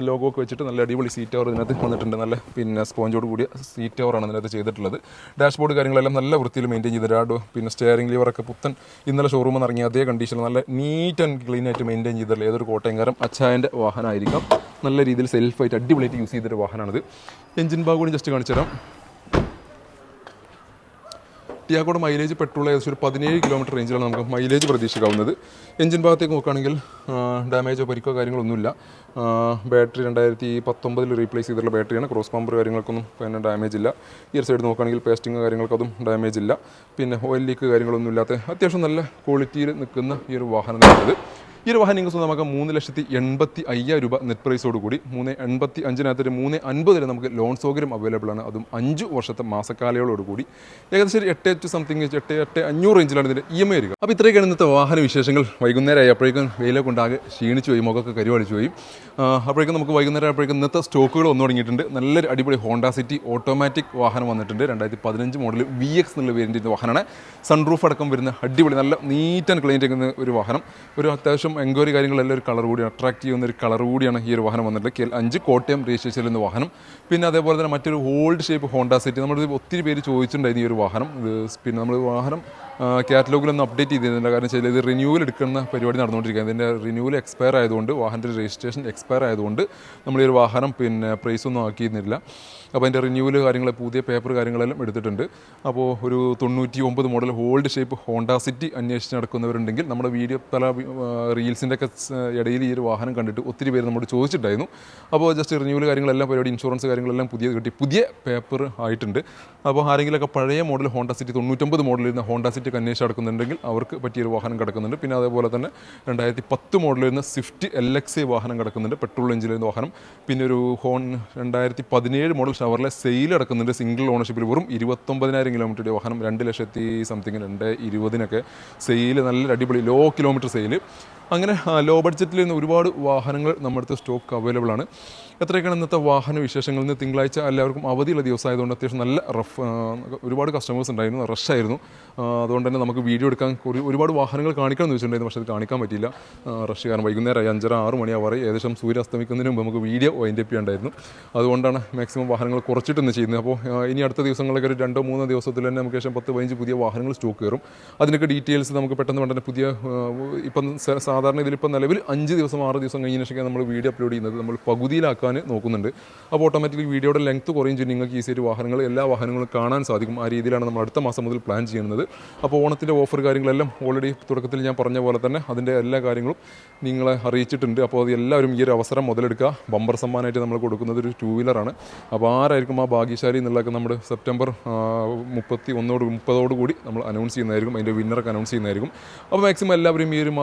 ലോഗോ ഒക്കെ വെച്ചിട്ട് നല്ല അടിപൊളി സീറ്റ് കവർ ഇതിനകത്ത് വന്നിട്ടുണ്ട്. നല്ല പിന്നെ സ്പോഞ്ചോട് കൂടിയ സീറ്റ് കവറാണ് ഇതിനകത്ത് ചെയ്തിട്ടുള്ളത്. ഡാഷ്ബോർഡ് കാര്യങ്ങളെല്ലാം നല്ല വൃത്തിയിൽ മെയിൻറ്റെയിൻ ചെയ്തിട്ട് പിന്നെ സ്റ്റിയറിംഗ് ലിവറൊക്കെ പുത്തൻ ഇന്നലെ ഷോറൂമിൽ നിന്ന് ഇറങ്ങിയ അതേ കണ്ടീഷനിൽ നല്ല നീറ്റ് ആൻഡ് ക്ലീൻ ആയിട്ട് മെയിൻറ്റെയിൻ ചെയ്തിട്ടുള്ള ഏതൊരു കോട്ടയംകാരൻ അച്ചായൻ്റെ വാഹനമായിരിക്കാം. നല്ല രീതിയിൽ സെൽഫായിട്ട് അടിപൊളിയായിട്ട് യൂസ് ചെയ്തൊരു വാഹനമാണിത്. എഞ്ചിൻ ഭാഗം കൂടി ജസ്റ്റ് കാണിച്ചു തരാം. ടിയാഗോയുടെ മൈലേജ് പെട്രോൾ ഏകദേശം ഒരു 17 കിലോമീറ്റർ റേഞ്ചിലാണ് നമുക്ക് മൈലേജ് പ്രതീക്ഷിക്കാവുന്നത്. എഞ്ചിൻ ഭാഗത്തേക്ക് നോക്കുകയാണെങ്കിൽ ഡാമേജോ പരിക്കോ കാര്യങ്ങളൊന്നുമില്ല. ബാറ്ററി 2019 റീപ്ലേസ് ചെയ്തിട്ടുള്ള ബാറ്ററിയാണ്. ക്രോസ് പമ്പർ കാര്യങ്ങൾക്കൊന്നും പിന്നെ ഡാമേജ് ഇല്ല. ഈ ഒരു സൈഡ് നോക്കുകയാണെങ്കിൽ പേസ്റ്റിങ് കാര്യങ്ങൾക്കതും ഡാമേജ് ഇല്ല. പിന്നെ ഓയിൽ ലീക്ക് കാര്യങ്ങളൊന്നും ഇല്ലാത്ത അത്യാവശ്യം നല്ല ക്വാളിറ്റിയിൽ നിൽക്കുന്ന ഈ ഒരു വാഹനം തന്നെയാണ്. ഈ ഒരു വാഹനം നിങ്ങൾക്ക് നമുക്ക് 3,85,000 രൂപ നെറ്റ് പ്രൈസോട് കൂടി 3,85,000 3,50 വരെ നമുക്ക് ലോൺ സൗകര്യം അവൈലബിൾ ആണ്. അതും 5 വർഷത്തെ മാസക്കാലയോട് കൂടി ഏകദേശം 8,500 റേഞ്ചിലാണ് ഇതിൻ്റെ EMI വരിക. അപ്പോൾ ഇത്രയൊക്കെയാണ് ഇന്നത്തെ വാഹന വിശേഷങ്ങൾ. വൈകുന്നേരം ആയപ്പോഴേക്കും വെയിലൊക്കെ ഉണ്ടാകെ ക്ഷീണിച്ചു പോയി, മുഖമൊക്കെ കരുവാടിച്ചു പോയി. അപ്പോഴേക്കും നമുക്ക് വൈകുന്നേരം ആയപ്പോഴേക്കും ഇന്നത്തെ സ്റ്റോക്കുകൾ വന്നു തുടങ്ങിയിട്ടുണ്ട്. നല്ലൊരു അടിപൊളി ഹോണ്ട സിറ്റി ഓട്ടോമാറ്റിക് വാഹനം വന്നിട്ടുണ്ട്. 2015 മോഡൽ VX എന്നുള്ള വേരിയൻറ്റിൻ്റെ വാഹനമാണ്. സൺറൂഫ് അടക്കം വരുന്ന അടിപൊളി നല്ല നീറ്റ് ആൻഡ് ക്ലീൻ ആയിരിക്കുന്ന ഒരു വാഹനം. ഒരു അത്യാവശ്യം എൻക്വയറി കാര്യങ്ങളെല്ലാം ഒരു കളർ കൂടിയാണ്, അട്രാക്ട് ചെയ്യുന്ന ഒരു കളർ കൂടിയാണ് ഈ ഒരു വാഹനം വന്നിട്ടുള്ളത്. KL5 കോട്ടയം രജിസ്ട്രേഷനിൽ നിന്ന് വാഹനം. പിന്നെ അതേപോലെ തന്നെ മറ്റൊരു ഓൾഡ് ഷേപ്പ് ഹോണ്ട സിറ്റി. നമ്മുടെ ഒത്തിരി പേര് ചോദിച്ചിട്ടുണ്ടായിരുന്നു ഈ ഒരു വാഹനം. പിന്നെ നമ്മൾ വാഹനം കാറ്റലോഗിലൊന്നും അപ്ഡേറ്റ് ചെയ്തിരുന്നില്ല. കാരണം വെച്ചാൽ ഇത് റിന്യൂവൽ എടുക്കുന്ന പരിപാടി നടന്നുകൊണ്ടിരിക്കുകയാണ്. ഇതിൻ്റെ റിന്യൂവൽ എക്സ്പയർ ആയതുകൊണ്ട്, വാഹനത്തിൻ്റെ രജിസ്ട്രേഷൻ എക്സ്പയർ ആയതുകൊണ്ട് നമ്മൾ ഈ ഒരു വാഹനം പിന്നെ പ്രൈസൊന്നും ആക്കിയിരുന്നില്ല. അപ്പോൾ അതിൻ്റെ റിന്യൂവൽ കാര്യങ്ങൾ പുതിയ പേപ്പർ കാര്യങ്ങളെല്ലാം എടുത്തിട്ടുണ്ട്. അപ്പോൾ ഒരു 99 model old shape Honda city അന്വേഷിച്ച് നടക്കുന്നവരുണ്ടെങ്കിൽ നമ്മുടെ വീഡിയോ പല റീൽസിൻ്റെ ഒക്കെ ഇടയിൽ ഈ ഒരു വാഹനം കണ്ടിട്ട് ഒത്തിരി പേര് നമ്മോട് ചോദിച്ചിട്ടുണ്ടായിരുന്നു. അപ്പോൾ ജസ്റ്റ് റിന്യൂവൽ കാര്യങ്ങളെല്ലാം പരിപാടി ഇൻഷുറൻസ് കാര്യങ്ങളെല്ലാം പുതിയ പേപ്പർ ആയിട്ടുണ്ട്. അപ്പോൾ ആരെങ്കിലുമൊക്കെ പഴയ മോഡൽ ഹോണ്ട സിറ്റി 99 മോഡലിൽ വരുന്ന ഹോണ്ട സിറ്റി അന്വേഷിച്ച് നടക്കുന്നുണ്ടെങ്കിൽ അവർക്ക് പറ്റിയൊരു വാഹനം കിടക്കുന്നുണ്ട്. പിന്നെ അതേപോലെ തന്നെ 2010 മോഡലിൽ വരുന്ന സ്വിഫ്റ്റ് LXA വാഹനം കിടക്കുന്നുണ്ട്, പെട്രോൾ എഞ്ചിനിൽ വരുന്ന വാഹനം. പിന്നെ ഒരു 2017 മോഡൽ ഷവർലെ സെയിൽ അടക്കുന്നുണ്ട്. സിംഗിൾ ഓണർഷിപ്പിൽ വെറും 29,000 കിലോമീറ്ററുടെ വാഹനം. 2 ലക്ഷത്തി സംതിങ് 2,20,000 സെയിൽ, നല്ല അടിപൊളി ലോ കിലോമീറ്റർ സെയിൽ. അങ്ങനെ ലോ ബഡ്ജറ്റിൽ നിന്ന് ഒരുപാട് വാഹനങ്ങൾ നമ്മുടെ അടുത്ത് സ്റ്റോക്ക് അവൈലബിൾ ആണ്. എത്രയൊക്കെയാണ് ഇന്നത്തെ വാഹന വിശേഷങ്ങളിൽ നിന്ന്? തിങ്കളാഴ്ച എല്ലാവർക്കും അവധിയുള്ള ദിവസമായതുകൊണ്ട് അത്യാവശ്യം നല്ല ഒരുപാട് കസ്റ്റമേഴ്സ് ഉണ്ടായിരുന്നു, റഷായിരുന്നു. അതുകൊണ്ട് തന്നെ നമുക്ക് വീഡിയോ എടുക്കാൻ ഒരുപാട് വാഹനങ്ങൾ കാണിക്കണമെന്ന് വെച്ചിട്ടുണ്ടായിരുന്നു, പക്ഷേ അത് കാണിക്കാൻ പറ്റിയില്ല. റഷ് കാരണം വൈകുന്നേരമായി 5:30-6 മണിയാവാറ്. ഏകദേശം സൂര്യ അസ്തമിക്കുന്നതിന് മുമ്പ് നമുക്ക് വീഡിയോ വൈൻഡ് അപ്പ് ചെയ്യേണ്ടായിരുന്നു. അതുകൊണ്ടാണ് മാക്സിമം വാഹനങ്ങൾ കുറച്ചിട്ടൊന്ന് ചെയ്യുന്നത്. അപ്പോൾ ഇനി അടുത്ത ദിവസങ്ങളിലൊക്കെ ഒരു 2-3 ദിവസത്തിൽ തന്നെ നമുക്ക് 10-15 പുതിയ വാഹനങ്ങൾ സ്റ്റോക്ക് കയറും. അതിനൊക്കെ ഡീറ്റെയിൽസ് നമുക്ക് പെട്ടെന്ന് പുതിയ ഇപ്പം സാധാരണ ഇതിലിപ്പോൾ നിലവിൽ 5 ദിവസം 6 ദിവസം കഴിഞ്ഞ ശേഷം നമ്മൾ വീഡിയോ അപ്ലോഡ് ചെയ്യുന്നത് നമ്മൾ പകുതിയിലാക്കാൻ നോക്കുന്നുണ്ട്. അപ്പോൾ ഓട്ടോമാറ്റിക്കലി വീഡിയോയുടെ ലെങ്ത് കുറയും ചെയ്യും. നിങ്ങൾക്ക് ഈസിയായിട്ട് വാഹനങ്ങൾ എല്ലാ വാഹനങ്ങളും കാണാൻ സാധിക്കും. ആ രീതിയിലാണ് നമ്മൾ അടുത്ത മാസം മുതൽ പ്ലാൻ ചെയ്യുന്നത്. അപ്പോൾ ഓണത്തിൻ്റെ ഓഫർ കാര്യങ്ങളെല്ലാം ഓൾറെഡി തുടക്കത്തിൽ ഞാൻ പറഞ്ഞ പോലെ തന്നെ അതിൻ്റെ എല്ലാ കാര്യങ്ങളും നിങ്ങളെ അറിയിച്ചിട്ടുണ്ട്. അപ്പോൾ അത് എല്ലാവരും ഈ ഒരു അവസരം മുതലെടുക്കുക. ബമ്പർ സമ്മാനമായിട്ട് നമ്മൾ കൊടുക്കുന്നത് ഒരു 2 വീലറാണ്. അപ്പോൾ ആരായിരിക്കും ആ ഭാഗ്യശാലി എന്നുള്ളതൊക്കെ നമ്മുടെ സെപ്റ്റംബർ 30 കൂടി നമ്മൾ അനൗൺസ് ചെയ്യുന്നതായിരിക്കും. അതിൻ്റെ വിന്നറൊക്കെ അനൗൺസ് ചെയ്യുന്നതായിരിക്കും. അപ്പോൾ മാക്സിമം എല്ലാവരും ഈ ഒരു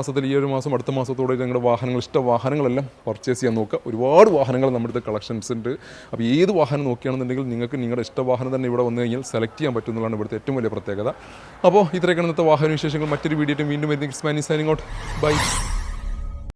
മാസം അടുത്ത മാസത്തോടെ നിങ്ങളുടെ വാഹനങ്ങൾ വാഹനങ്ങളെല്ലാം പർച്ചേസ് ചെയ്യാൻ നോക്കുക. ഒരുപാട് വാഹനങ്ങൾ നമ്മുടെ അടുത്ത് കളക്ഷൻസ് ഉണ്ട്. അപ്പോൾ ഏത് വാഹനം നോക്കുകയാണെന്നുണ്ടെങ്കിൽ നിങ്ങൾക്ക് നിങ്ങളുടെ ഇഷ്ട വാഹനം തന്നെ ഇവിടെ വന്നു കഴിഞ്ഞാൽ സെലക്ട് ചെയ്യാൻ പറ്റുന്നതാണ് ഇവിടുത്തെ ഏറ്റവും വലിയ പ്രത്യേകത. അപ്പോൾ ഇത്രയൊക്കെയാണ് ഇന്നത്തെ വാഹന വിശേഷങ്ങൾ. മറ്റൊരു വീഡിയോ വീണ്ടും വരുന്ന സൈനിങ് ഔട്ട്. ബൈ.